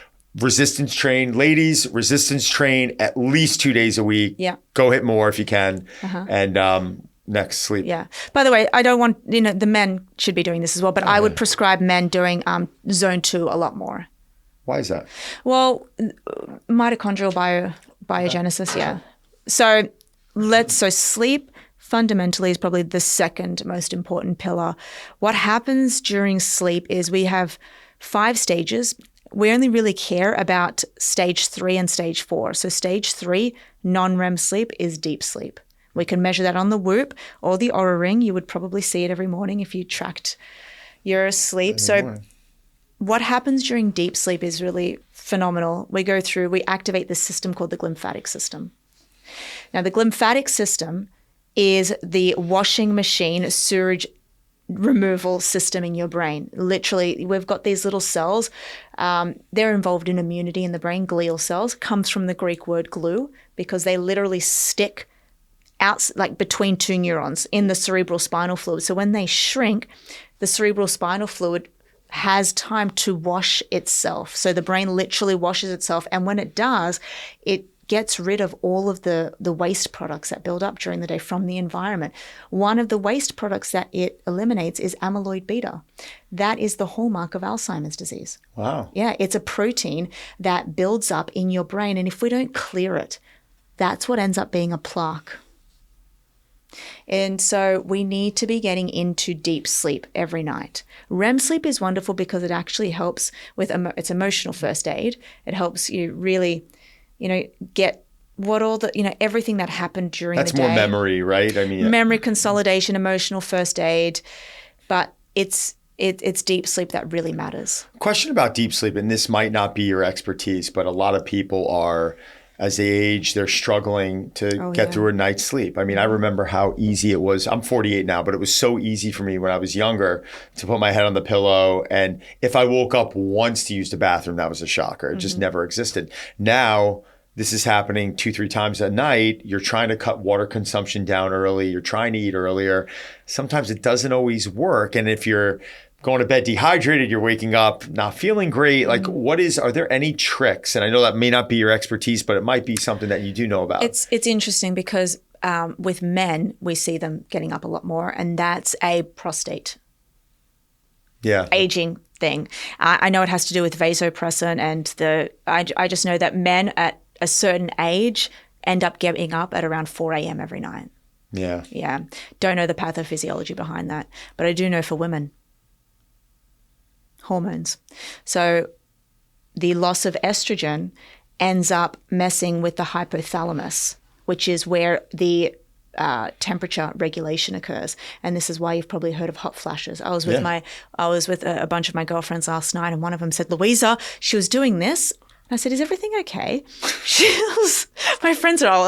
Resistance train, ladies. Resistance train at least 2 days a week. Yeah. Go hit more if you can. And next, sleep. Yeah. By the way, I don't want, the men should be doing this as well, but I would prescribe men doing zone 2 a lot more. Why is that? Well, mitochondrial biogenesis, yeah. So sleep, fundamentally is probably the second most important pillar. What happens during sleep is we have 5 stages. We only really care about stage 3 and stage 4. So stage 3, non-REM sleep, is deep sleep. We can measure that on the Whoop or the Oura Ring. You would probably see it every morning if you tracked your sleep. So what happens during deep sleep is really phenomenal. We activate this system called the glymphatic system. Now, the glymphatic system is the washing machine sewage removal system in your brain. Literally, we've got these little cells. They're involved in immunity in the brain. Glial cells comes from the Greek word glue, because they literally stick out like between 2 neurons in the cerebral spinal fluid. So when they shrink, the cerebral spinal fluid has time to wash itself. So the brain literally washes itself. And when it does, it gets rid of all of the waste products that build up during the day from the environment. One of the waste products that it eliminates is amyloid beta. That is the hallmark of Alzheimer's disease. Wow. Yeah, it's a protein that builds up in your brain. And if we don't clear it, that's what ends up being a plaque. And so we need to be getting into deep sleep every night. REM sleep is wonderful because it actually helps with it's emotional first aid. It helps you really, get what all the, everything that happened during the day. That's more memory, right? I mean, memory consolidation, emotional first aid, but it's deep sleep that really matters. Question about deep sleep, and this might not be your expertise, but a lot of people are, as they age, they're struggling to get through a night's sleep. I mean, I remember how easy it was. I'm 48 now, but it was so easy for me when I was younger to put my head on the pillow. And if I woke up once to use the bathroom, that was a shocker. It just never existed. Now, this is happening 2-3 times a night. You're trying to cut water consumption down early. You're trying to eat earlier. Sometimes it doesn't always work. And if you're going to bed dehydrated, you're waking up not feeling great. Like, are there any tricks? And I know that may not be your expertise, but it might be something that you do know about. It's interesting because with men, we see them getting up a lot more, and that's a prostate aging thing. I know it has to do with vasopressin, and I just know that men at a certain age end up getting up at around 4 a.m. every night. Yeah. Yeah. Don't know the pathophysiology behind that, but I do know for women. Hormones. So the loss of estrogen ends up messing with the hypothalamus, which is where the temperature regulation occurs. And this is why you've probably heard of hot flashes. I was with a bunch of my girlfriends last night, and one of them said, Louisa, she was doing this. I said, is everything okay? My friends are old.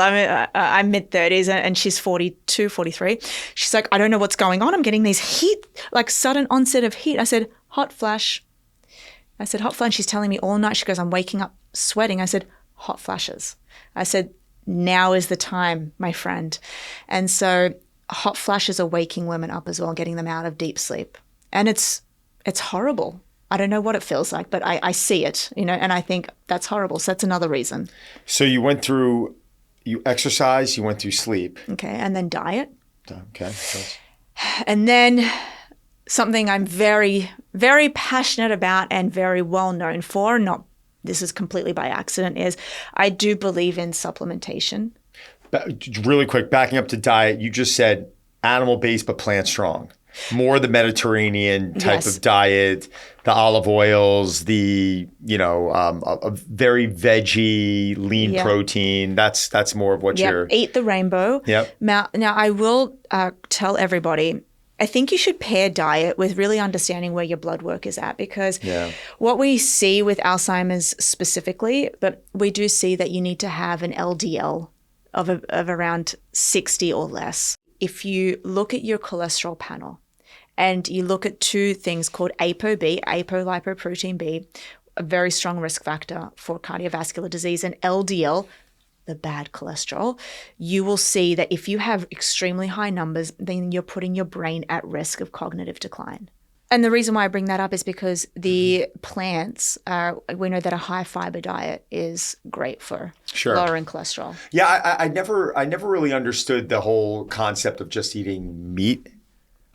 I'm mid-30s and she's 42, 43. She's like, I don't know what's going on. I'm getting these heat, like sudden onset of heat. I said, hot flash. I said, hot flash. She's telling me all night. She goes, I'm waking up sweating. I said, hot flashes. I said, now is the time, my friend. And so hot flashes are waking women up as well, getting them out of deep sleep. And it's horrible. I don't know what it feels like, but I see it, and I think that's horrible. So that's another reason. So you exercise, you went through sleep. Okay. And then diet. Okay. And then something I'm very, very passionate about and very well known for, this is completely by accident, is I do believe in supplementation. Really quick, backing up to diet, you just said animal-based but plant-strong. More the Mediterranean type of diet, the olive oils, the, a very veggie, lean protein. That's more of what you're... Eat the rainbow. Yep. Now I will tell everybody, I think you should pair diet with really understanding where your blood work is at, because what we see with Alzheimer's specifically, but we do see that you need to have an LDL of around 60 or less. If you look at your cholesterol panel, and you look at 2 things called ApoB, apolipoprotein B, a very strong risk factor for cardiovascular disease, and LDL, the bad cholesterol, you will see that if you have extremely high numbers, then you're putting your brain at risk of cognitive decline. And the reason why I bring that up is because the plants, we know that a high fiber diet is great for lowering cholesterol. Yeah, I never really understood the whole concept of just eating meat,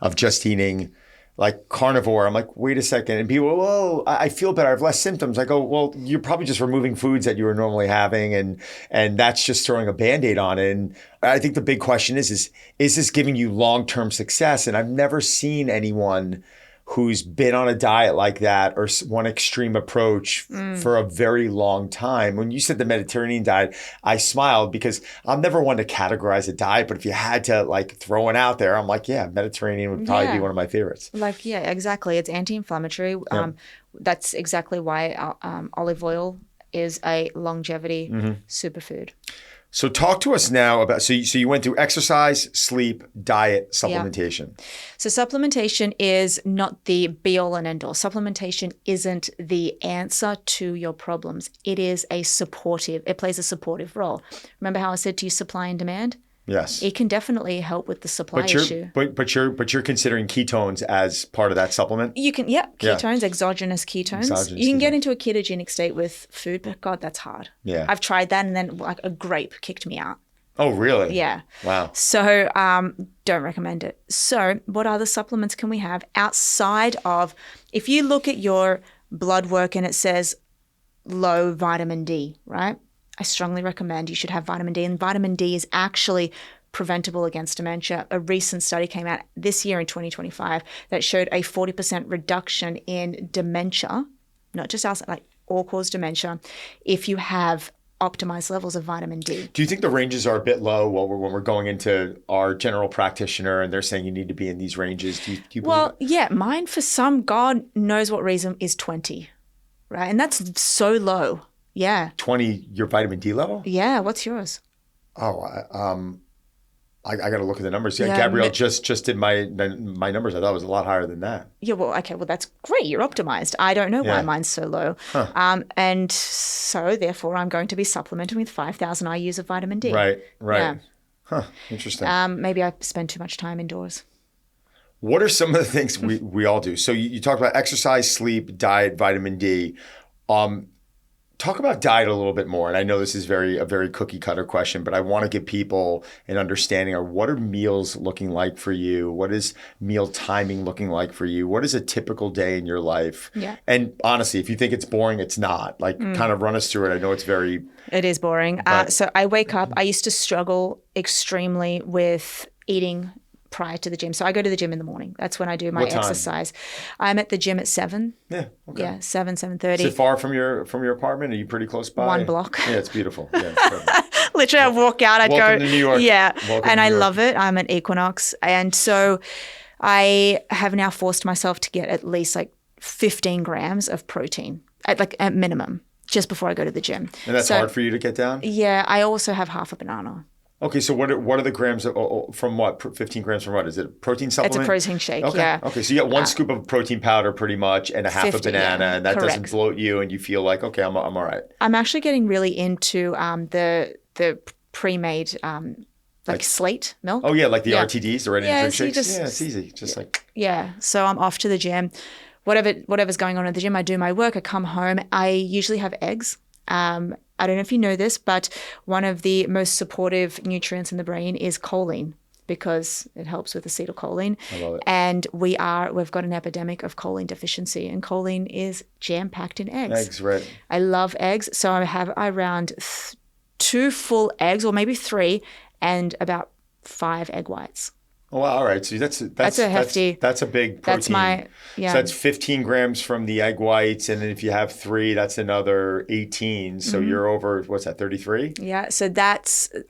of just eating like carnivore. I'm like, wait a second. And people, well, I feel better. I have less symptoms. I go, well, you're probably just removing foods that you were normally having. And that's just throwing a Band-Aid on it. And I think the big question is this giving you long-term success? And I've never seen anyone who's been on a diet like that or one extreme approach for a very long time. When you said the Mediterranean diet, I smiled because I'm never one to categorize a diet, but if you had to like throw one out there, I'm like, yeah, Mediterranean would probably be one of my favorites. Like, yeah, exactly. It's anti-inflammatory. That's exactly why olive oil is a longevity superfood. So talk to us now about, so you went through exercise, sleep, diet, supplementation. Yeah. So supplementation is not the be all and end all. Supplementation isn't the answer to your problems. It plays a supportive role. Remember how I said to you supply and demand? Yes. It can definitely help with the supply issue. But you're considering ketones as part of that supplement? You can, ketones, exogenous ketones. You can get into a ketogenic state with food, but God, that's hard. Yeah. I've tried that and then like a grape kicked me out. Oh, really? Yeah. Wow. So don't recommend it. So what other supplements can we have outside of, if you look at your blood work and it says low vitamin D, right? I strongly recommend you should have vitamin D. And vitamin D is actually preventable against dementia. A recent study came out this year in 2025 that showed a 40% reduction in dementia, not just Alzheimer's, like all-cause dementia, if you have optimized levels of vitamin D. Do you think the ranges are a bit low when we're going into our general practitioner and they're saying you need to be in these ranges? Do you Well, yeah, mine for some, God knows what reason, is 20, right? And that's so low. Yeah. 20, your vitamin D level? Yeah. What's yours? Oh, I got to look at the numbers. Yeah, Gabrielle just did my numbers. I thought it was a lot higher than that. Yeah. Well, okay. Well, that's great. You're optimized. I don't know why mine's so low. Huh. And so therefore I'm going to be supplementing with 5,000 IUs of vitamin D. Right. Yeah. Huh. Interesting. Maybe I spend too much time indoors. What are some of the things we all do? So you talked about exercise, sleep, diet, vitamin D. Talk about diet a little bit more. And I know this is a very cookie cutter question, but I want to give people an understanding of what are meals looking like for you? What is meal timing looking like for you? What is a typical day in your life? Yeah. And honestly, if you think it's boring, it's not. Like kind of run us through it. I know it's very... It is boring. So I wake up. I used to struggle extremely with eating prior to the gym. So I go to the gym in the morning. That's when I do my exercise. I'm at the gym at 7. Yeah. Okay. Yeah, 7:30. Is it far from your apartment? Are you pretty close by? 1 block. Yeah, it's beautiful. Yeah, literally, I'd walk out, I'd Welcome go. to New York. Yeah. Welcome and to I New York. love it. I'm at Equinox. And so I have now forced myself to get at least like 15 grams of protein at minimum just before I go to the gym. And that's hard for you to get down? Yeah. I also have half a banana. Okay, so what are the grams from what? 15 grams from what? Is it a protein supplement? It's a protein shake, okay. yeah. Okay, so you got 1 scoop of protein powder pretty much and a half 50, a banana, and that correct. doesn't bloat you and you feel like, okay, I'm all right. I'm actually getting really into the pre-made like slate milk. Oh, yeah, like the RTDs, the ready-to-drink so shakes? Yeah, it's easy. Just like... Yeah, so I'm off to the gym. Whatever's going on at the gym, I do my work, I come home. I usually have eggs. I don't know if you know this, but one of the most supportive nutrients in the brain is choline because it helps with acetylcholine. I love it. And we've got an epidemic of choline deficiency, and choline is jam-packed in eggs. Eggs, right. I love eggs, so I have around 2 full eggs, or maybe 3, and about 5 egg whites. Oh, wow, all right. So that's a hefty. That's a big protein. So that's 15 grams from the egg whites, and then if you have 3, that's another 18. So you're over, what's that, 33? Yeah. So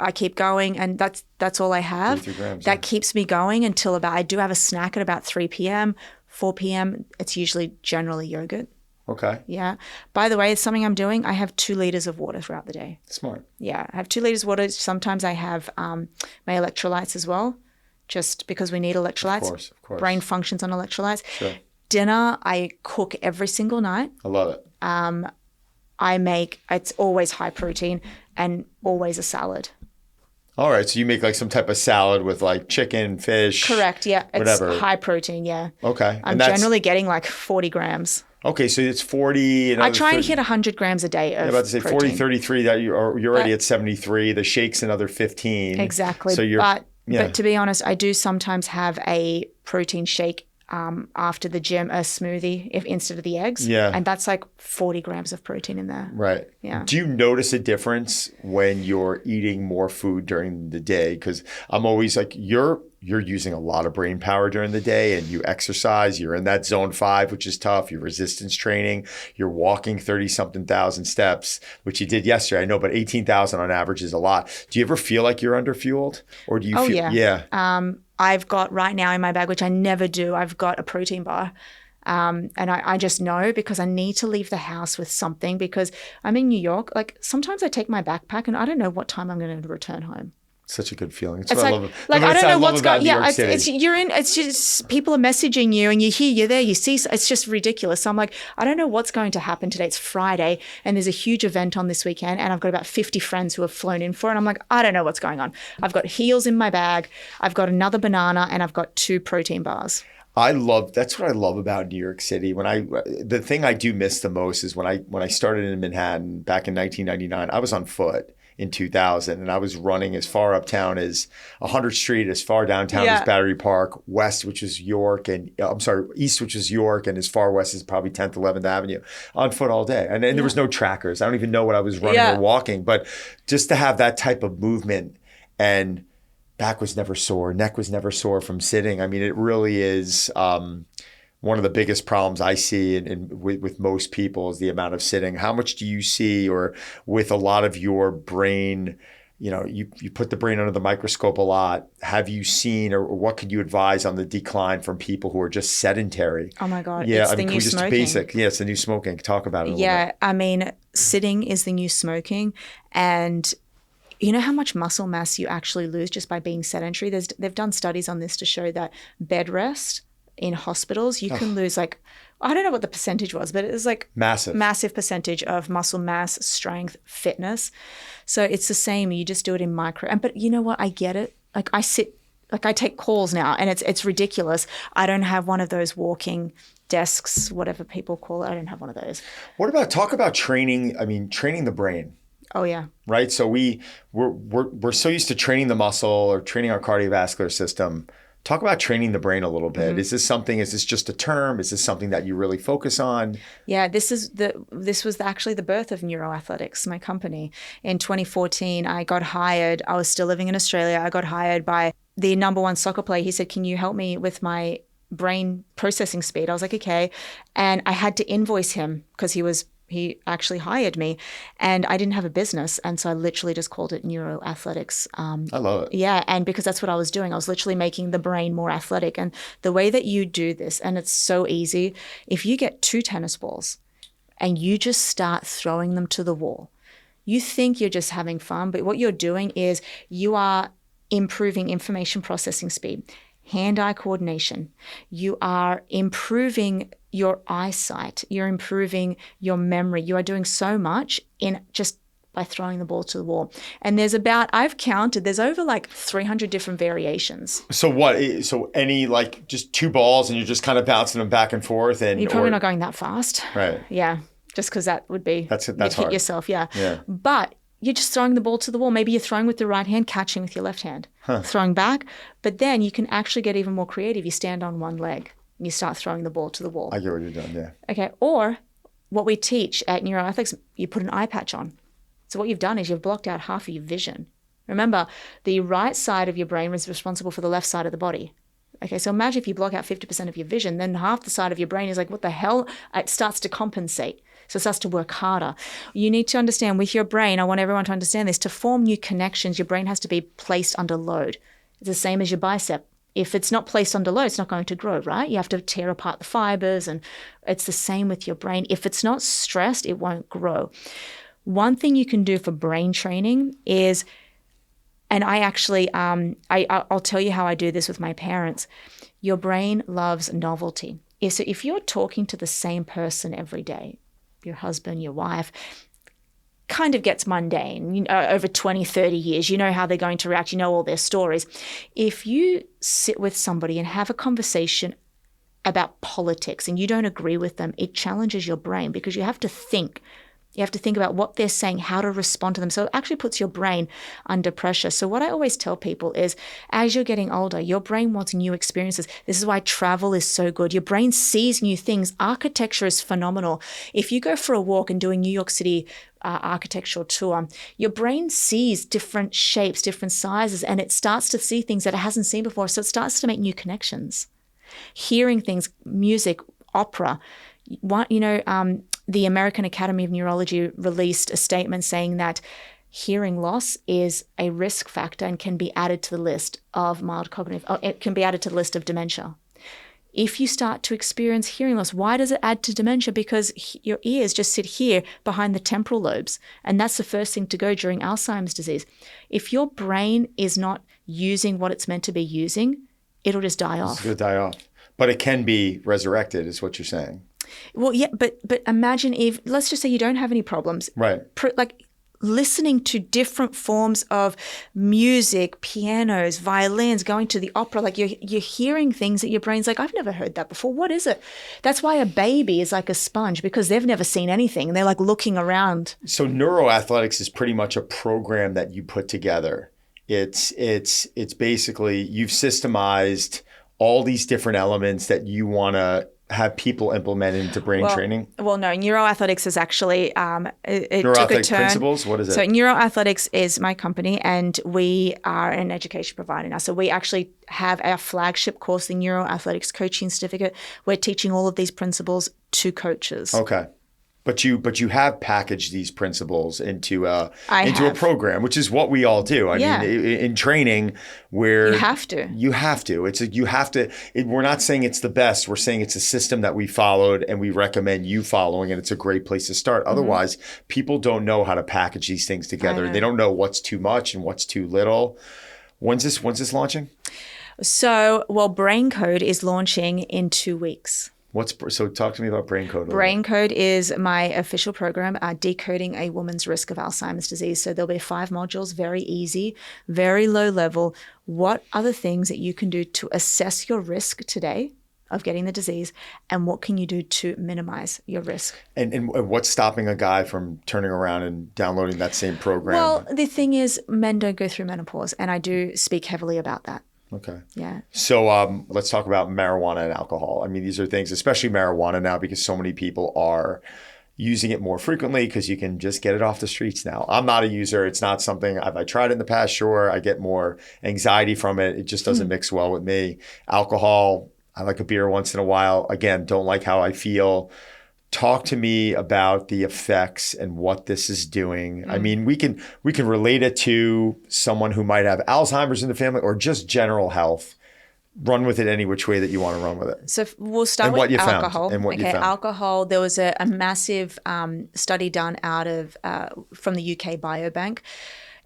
I keep going, and that's all I have. 33 grams. That keeps me going until I do have a snack at about 3 p.m., 4 p.m. It's usually generally yogurt. Okay. Yeah. By the way, it's something I'm doing. I have 2 liters of water throughout the day. Smart. Yeah. I have 2 liters of water. Sometimes I have my electrolytes as well, just because we need electrolytes. Of course. Brain functions on electrolytes. Sure. Dinner, I cook every single night. I love it. It's always high protein and always a salad. All right. So you make like some type of salad with like chicken, fish. Correct. Yeah. Whatever. It's high protein. Yeah. Okay. I'm generally getting like 40 grams. Okay. So it's 40. I try and hit 100 grams a day of I'm about to say protein. 40, 33. That you're already at 73. The shake's another 15. Exactly. So you're... But to be honest, I do sometimes have a protein shake after the gym a smoothie instead of the eggs. Yeah. And that's like 40 grams of protein in there. Right. Yeah. Do you notice a difference when you're eating more food during the day? Because I'm always like, you're using a lot of brain power during the day, and you exercise, you're in that zone 5, which is tough. You're resistance training, you're walking 30-something thousand steps, which you did yesterday. I know, but 18,000 on average is a lot. Do you ever feel like you're underfueled, or do you feel? Yeah. I've got right now in my bag, which I never do, I've got a protein bar. And I just know because I need to leave the house with something, because I'm in New York. Like sometimes I take my backpack and I don't know what time I'm going to return home. Such a good feeling. It's like, I don't know what's going on. Yeah, it's just people are messaging you and you're here, you're there, you see, it's just ridiculous. So I'm like, I don't know what's going to happen today. It's Friday and there's a huge event on this weekend and I've got about 50 friends who have flown in for it. And I'm like, I don't know what's going on. I've got heels in my bag. I've got another banana and I've got 2 protein bars. That's what I love about New York City. The thing I do miss the most is when I started in Manhattan back in 1999, I was on foot in 2000 and I was running as far uptown as 100th Street, as far downtown as Battery Park, west, which is York, and east, which is York, and as far west as probably 10th, 11th Avenue, on foot all day. And there was no trackers. I don't even know what I was running or walking, but just to have that type of movement, and back was never sore, neck was never sore from sitting. I mean, it really is one of the biggest problems I see with most people is the amount of sitting. How much do you see, or with a lot of your brain, you put the brain under the microscope a lot. Have you seen, or what could you advise on the decline from people who are just sedentary? Oh my God, yeah, it's the new smoking. Basic. Yeah, it's the new smoking. Talk about it a little bit. Yeah, I mean, sitting is the new smoking. And you know how much muscle mass you actually lose just by being sedentary? They've done studies on this to show that bed rest in hospitals, you can lose I don't know what the percentage was, but it was like massive percentage of muscle mass, strength, fitness. So it's the same. You just do it in micro. But you know what? I get it. Like I take calls now and it's ridiculous. I don't have one of those walking desks, whatever people call it. I don't have one of those. Talk about training? I mean, training the brain. Oh yeah. Right. So we're so used to training the muscle or training our cardiovascular system. Talk about training the brain a little bit. Mm-hmm. Is this just a term? Is this something that you really focus on? Yeah, this was actually the birth of Neuro Athletics, my company. In 2014, I got hired. I was still living in Australia. I got hired by the number 1 soccer player. He said, "Can you help me with my brain processing speed?" I was like, "Okay." And I had to invoice him because he actually hired me, and I didn't have a business. And so I literally just called it Neuro Athletics. I love it. Yeah. And because that's what I was doing. I was literally making the brain more athletic. And the way that you do this, and it's so easy, if you get 2 tennis balls and you just start throwing them to the wall, you think you're just having fun, but what you're doing is you are improving information processing speed, hand-eye coordination. You are improving your eyesight. You're improving your memory. You are doing so much in just by throwing the ball to the wall. And I've counted, there's over 300 different variations. So what? So any just 2 balls and you're just kind of bouncing them back and forth? And you're probably not going that fast. Right. Yeah. Just because that would be, that's hit hard. Yourself. Yeah. But you're just throwing the ball to the wall. Maybe you're throwing with the right hand, catching with your left hand, throwing back. But then you can actually get even more creative. You stand on one leg and you start throwing the ball to the wall. I get what you're doing, yeah. Okay. Or what we teach at Neuro Athletics, you put an eye patch on. So what you've done is you've blocked out half of your vision. Remember, the right side of your brain is responsible for the left side of the body. Okay, so imagine if you block out 50% of your vision, then half the side of your brain is like, what the hell? It starts to compensate. So it starts to work harder. You need to understand with your brain, I want everyone to understand this, to form new connections, your brain has to be placed under load. It's the same as your bicep. If it's not placed under load, it's not going to grow, right? You have to tear apart the fibers, and it's the same with your brain. If it's not stressed, it won't grow. One thing you can do for brain training is, and I actually, I'll tell you how I do this with my parents. Your brain loves novelty. So if you're talking to the same person every day, your husband, your wife, kind of gets mundane, over 20, 30 years, you know how they're going to react, you know all their stories. If you sit with somebody and have a conversation about politics and you don't agree with them, it challenges your brain because you have to think You have to think about what they're saying, how to respond to them. So it actually puts your brain under pressure. So what I always tell people is, as you're getting older, your brain wants new experiences. This is why travel is so good. Your brain sees new things. Architecture is phenomenal. If you go for a walk and do a New York City architectural tour, your brain sees different shapes, different sizes, and it starts to see things that it hasn't seen before. So it starts to make new connections. Hearing things, music, opera. The American Academy of Neurology released a statement saying that hearing loss is a risk factor and can be added to the list of it can be added to the list of dementia. If you start to experience hearing loss, why does it add to dementia? Because your ears just sit here behind the temporal lobes, and that's the first thing to go during Alzheimer's disease. If your brain is not using what it's meant to be using, it'll just die off. It's going to die off. But it can be resurrected, is what you're saying. Well, yeah, but imagine if, let's just say you don't have any problems. Right. Like listening to different forms of music, pianos, violins, going to the opera, like you're hearing things that your brain's like, I've never heard that before. What is it? That's why a baby is like a sponge, because they've never seen anything. They're like looking around. So neuroathletics is pretty much a program that you put together. It's basically, you've systemized all these different elements that you want to have people implement into brain training? Well, no. Neuroathletics is actually it took a turn. Principles? What is it? So Neuroathletics is my company, and we are an education provider now. So we actually have our flagship course, the Neuroathletics Coaching Certificate. We're teaching all of these principles to coaches. Okay. But you have packaged these principles into a program, which is what we all do. I mean, in training, where you have to. We're not saying it's the best. We're saying it's a system that we followed, and we recommend you following, and it's a great place to start. Mm-hmm. Otherwise, people don't know how to package these things together. They don't know what's too much and what's too little. When's this launching? So, Brain Code is launching in 2 weeks. So talk to me about Brain Code. Brain Code is my official program, decoding a woman's risk of Alzheimer's disease. So there'll be 5 modules, very easy, very low level. What are the things that you can do to assess your risk today of getting the disease, and what can you do to minimize your risk? And what's stopping a guy from turning around and downloading that same program? Well, the thing is, men don't go through menopause, and I do speak heavily about that. Okay. Yeah. So let's talk about marijuana and alcohol. I mean, these are things, especially marijuana now, because so many people are using it more frequently because you can just get it off the streets now. I'm not a user. It's not something I tried it in the past. Sure, I get more anxiety from it. It just doesn't mix well with me. Alcohol, I like a beer once in a while. Again, don't like how I feel. Talk to me about the effects and what this is doing. I mean, we can relate it to someone who might have Alzheimer's in the family or just general health. Run with it any which way that you want to run with it. So we'll start with alcohol. And what you found. Alcohol, there was a massive study done out of from the UK Biobank.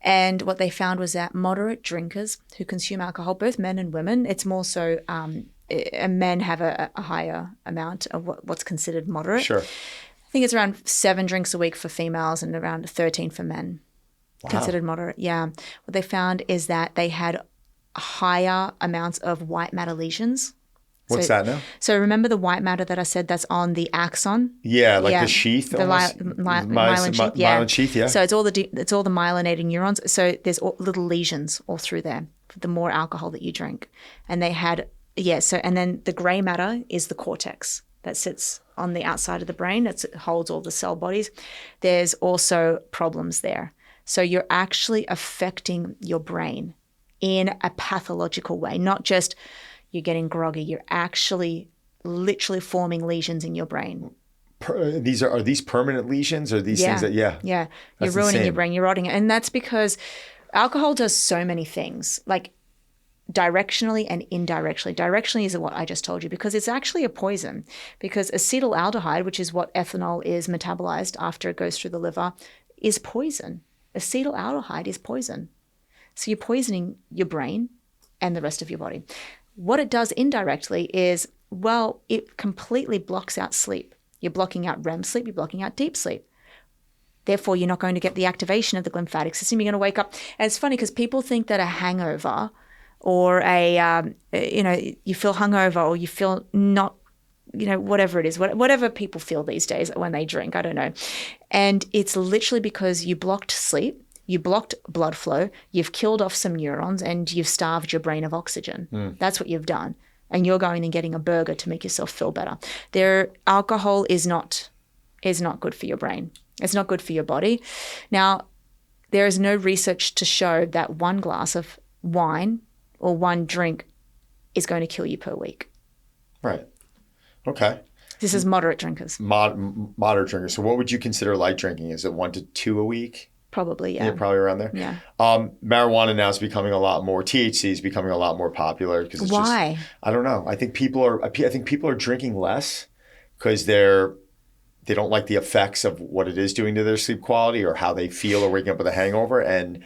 And what they found was that moderate drinkers who consume alcohol, both men and women, it's more so men have a higher amount of what's considered moderate. Sure. I think it's around 7 drinks a week for females and around 13 for men. Wow. Considered moderate. Yeah. What they found is that they had higher amounts of white matter lesions. What's that now? So remember the white matter that I said that's on the axon? Yeah, the sheath. The myelin sheath. Yeah. Myelin sheath, yeah. So it's all the myelinating neurons. So there's little lesions all through there. The more alcohol that you drink, and they had and then the grey matter is the cortex that sits on the outside of the brain. It holds all the cell bodies. There's also problems there. So you're actually affecting your brain in a pathological way, not just you're getting groggy. You're actually literally forming lesions in your brain. Are these permanent lesions, or these things that you're ruining your brain, you're rotting it, and that's because alcohol does so many things, like directionally and indirectly. Directionally is what I just told you, because it's actually a poison, because acetaldehyde, which is what ethanol is metabolized after it goes through the liver, is poison. Acetaldehyde is poison. So you're poisoning your brain and the rest of your body. What it does indirectly is, it completely blocks out sleep. You're blocking out REM sleep, you're blocking out deep sleep. Therefore, you're not going to get the activation of the lymphatic system. You're going to wake up. And it's funny because people think that a hangover or you feel hungover or you feel not whatever it is, whatever people feel these days when they drink, I don't know. And it's literally because you blocked sleep, you blocked blood flow, you've killed off some neurons, and you've starved your brain of oxygen. That's what you've done. And you're going and getting a burger to make yourself feel better. Alcohol is not good for your brain. It's not good for your body. Now, there is no research to show that one glass of wine or one drink is going to kill you per week. Right. Okay. This is moderate drinkers. Moderate drinkers. So what would you consider light drinking? Is it 1 to 2 a week? Probably, yeah. Yeah, probably around there. Yeah. Marijuana now is becoming a lot more. THC is becoming a lot more popular because it's Why? I don't know. I think people are drinking less because they don't like the effects of what it is doing to their sleep quality or how they feel or waking up with a hangover. And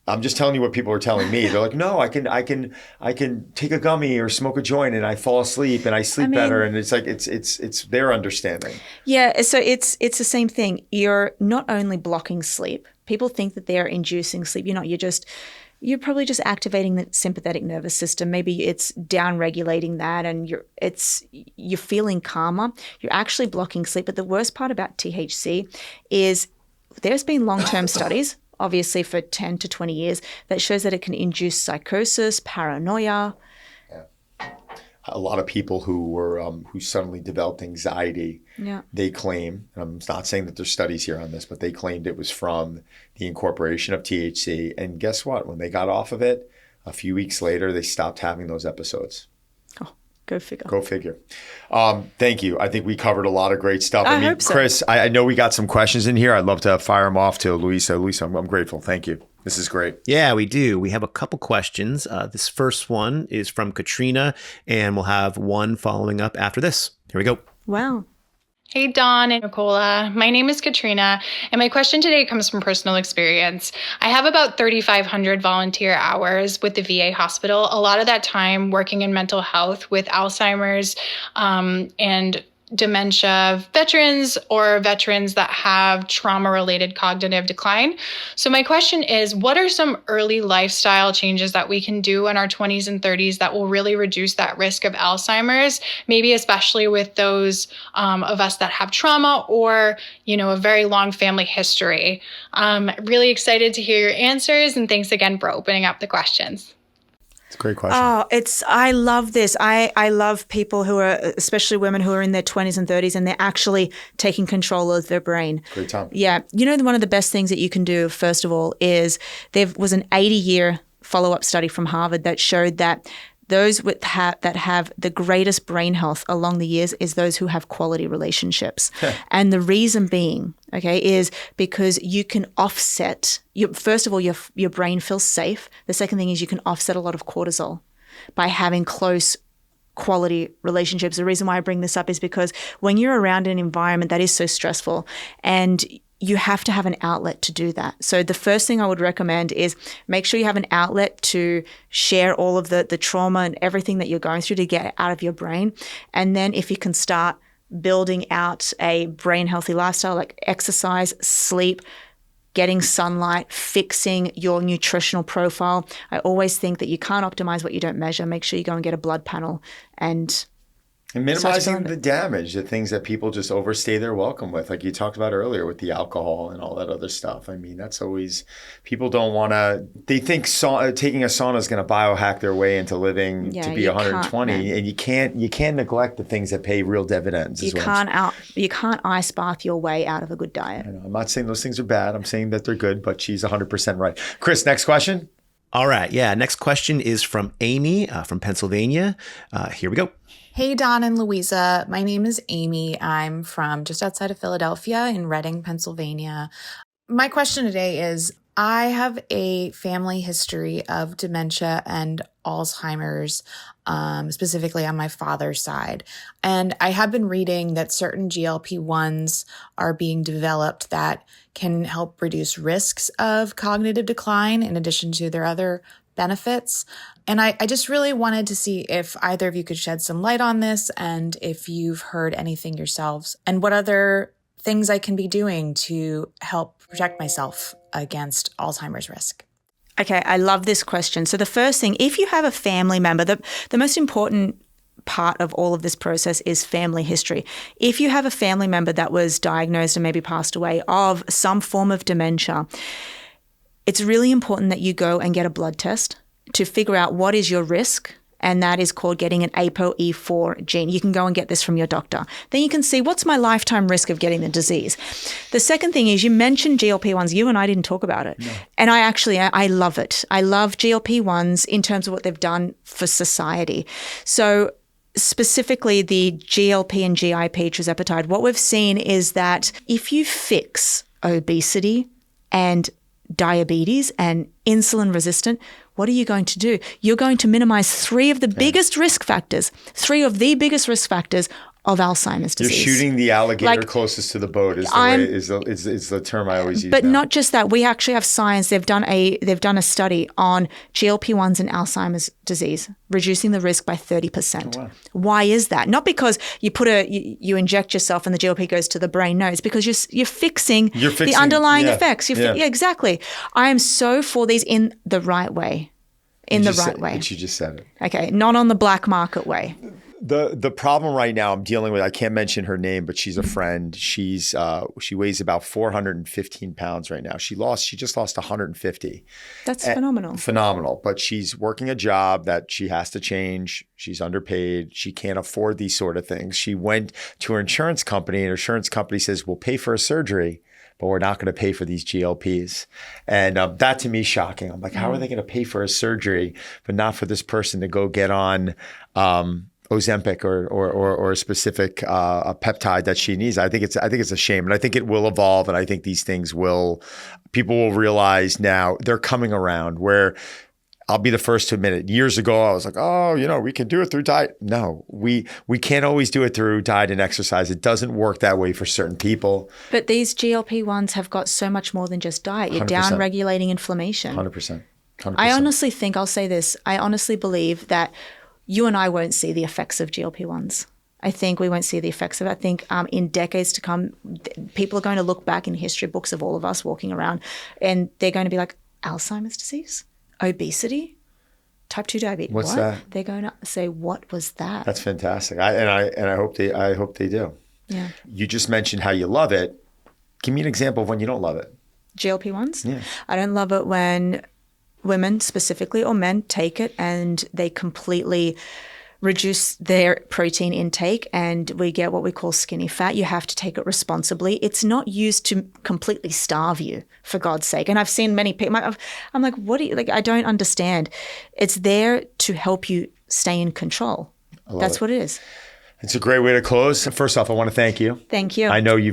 I'm just telling you what people are telling me. They're like, no, I can take a gummy or smoke a joint and I fall asleep and I sleep better. And it's like it's their understanding. Yeah. So it's the same thing. You're not only blocking sleep. People think that they're inducing sleep. You're not. You're probably just activating the sympathetic nervous system. Maybe it's down regulating that, and you're feeling calmer. You're actually blocking sleep. But the worst part about THC is there's been long-term studies, obviously for 10 to 20 years, that shows that it can induce psychosis, paranoia. A lot of people who suddenly developed anxiety, they claim, and I'm not saying that there's studies here on this, but they claimed it was from the incorporation of THC. And guess what? When they got off of it, a few weeks later, they stopped having those episodes. Oh, go figure. Go figure. Thank you. I think we covered a lot of great stuff. I hope so. Chris, I know we got some questions in here. I'd love to fire them off to Louisa. Louisa, I'm grateful. Thank you. This is great. Yeah, we do. We have a couple questions. This first one is from Katrina, and we'll have one following up after this. Here we go. Wow. Hey, Don and Nicola. My name is Katrina, and my question today comes from personal experience. I have about 3,500 volunteer hours with the VA hospital, a lot of that time working in mental health with Alzheimer's and dementia veterans or veterans that have trauma-related cognitive decline. So my question is, what are some early lifestyle changes that we can do in our 20s and 30s that will really reduce that risk of Alzheimer's, maybe especially with those of us that have trauma or, a very long family history? Really excited to hear your answers, and thanks again for opening up the questions. It's a great question. Oh, I love this. I love people who are, especially women who are in their 20s and 30s, and they're actually taking control of their brain. Great time. Yeah. One of the best things that you can do, first of all, is there was an 80-year follow-up study from Harvard that showed that those that have the greatest brain health along the years is those who have quality relationships. And the reason being, is because you can offset, first of all, your brain feels safe. The second thing is you can offset a lot of cortisol by having close quality relationships. The reason why I bring this up is because when you're around an environment that is so stressful, and you have to have an outlet to do that. So the first thing I would recommend is make sure you have an outlet to share all of the trauma and everything that you're going through to get out of your brain. And then if you can start building out a brain healthy lifestyle, like exercise, sleep, getting sunlight, fixing your nutritional profile. I always think that you can't optimize what you don't measure. Make sure you go and get a blood panel and minimizing the damage, the things that people just overstay their welcome with, like you talked about earlier with the alcohol and all that other stuff. I mean, that's always, people don't want to, they think taking a sauna is going to biohack their way into living to be 120, and you can't neglect the things that pay real dividends. You can't ice bath your way out of a good diet. I know. I'm not saying those things are bad. I'm saying that they're good, but she's 100% right. Chris, next question. All right. Yeah. Next question is from Amy from Pennsylvania. Here we go. Hey, Don and Louisa. My name is Amy. I'm from just outside of Philadelphia in Reading, Pennsylvania. My question today is, I have a family history of dementia and Alzheimer's, specifically on my father's side. And I have been reading that certain GLP-1s are being developed that can help reduce risks of cognitive decline in addition to their other benefits. And I just really wanted to see if either of you could shed some light on this and if you've heard anything yourselves and what other things I can be doing to help protect myself against Alzheimer's risk. Okay, I love this question. So the first thing, if you have a family member, the most important part of all of this process is family history. If you have a family member that was diagnosed and maybe passed away of some form of dementia, it's really important that you go and get a blood test to figure out what is your risk. And that is called getting an ApoE4 gene. You can go and get this from your doctor. Then you can see what's my lifetime risk of getting the disease. The second thing is you mentioned GLP-1s. You and I didn't talk about it. No. And I love it. I love GLP-1s in terms of what they've done for society. So specifically the GLP and GIP tirzepatide, what we've seen is that if you fix obesity and diabetes and insulin resistant, what are you going to do? You're going to minimize three of the biggest risk factors of Alzheimer's disease. You're shooting the alligator closest to the boat is the term I always use. But now. Not just that. We actually have science. They've done a study on GLP-1s and Alzheimer's disease, reducing the risk by 30%. Oh, wow. Why is that? Not because you inject yourself and the GLP goes to the brain. No, it's because you're fixing the underlying effects. Yeah, exactly. I am so for these in the right way. But you just said it. Okay, not on the black market way. The problem right now I'm dealing with, I can't mention her name, but she's a friend. She weighs about 415 pounds right now. She just lost 150. That's phenomenal. Phenomenal. But she's working a job that she has to change. She's underpaid. She can't afford these sort of things. She went to her insurance company and her insurance company says, we'll pay for a surgery, but we're not going to pay for these GLPs. And that to me is shocking. I'm like, how are they going to pay for a surgery, but not for this person to go get on Ozempic or a specific a peptide that she needs? I think it's a shame, and I think it will evolve, and I think these things people will realize now they're coming around. Where I'll be the first to admit it. Years ago, I was like, oh, we can do it through diet. No, we can't always do it through diet and exercise. It doesn't work that way for certain people. But these GLP-1s have got so much more than just diet. You're 100%. Down regulating inflammation. 100%. I honestly think, I'll say this, I honestly believe that you and I won't see the effects of GLP-1s. I think we won't see the effects of it. I think in decades to come, people are going to look back in history books of all of us walking around and they're going to be like, Alzheimer's disease? Obesity, type 2 diabetes. What's that? They're going to say, what was that? That's fantastic. I hope they do. Yeah. You just mentioned how you love it. Give me an example of when you don't love it. GLP-1s? Yeah. I don't love it when women specifically or men take it and they completely reduce their protein intake and we get what we call skinny fat. You have to take it responsibly. It's not used to completely starve you, for God's sake. And I've seen many people, I'm like, what do you, I don't understand. It's there to help you stay in control. That's what it is. It's a great way to close. First off, I want to thank you. Thank you. I know you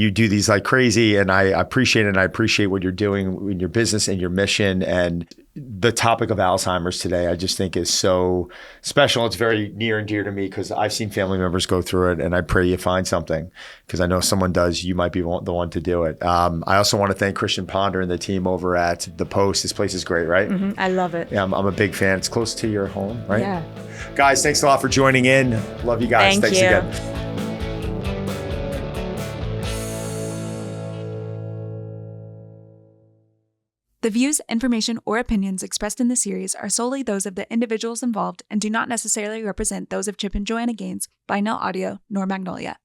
do these like crazy, and I appreciate it, and I appreciate what you're doing in your business and your mission. And the topic of Alzheimer's today, I just think is so special. It's very near and dear to me because I've seen family members go through it, and I pray you find something because I know someone does. You might be the one to do it. I also want to thank Christian Ponder and the team over at The Post. This place is great, right? Mm-hmm. I love it. Yeah, I'm a big fan. It's close to your home, right? Yeah. Guys, thanks a lot for joining in. Love you guys. Thanks you. Again. The views, information, or opinions expressed in this series are solely those of the individuals involved and do not necessarily represent those of Chip and Joanna Gaines, Binel Audio, nor Magnolia.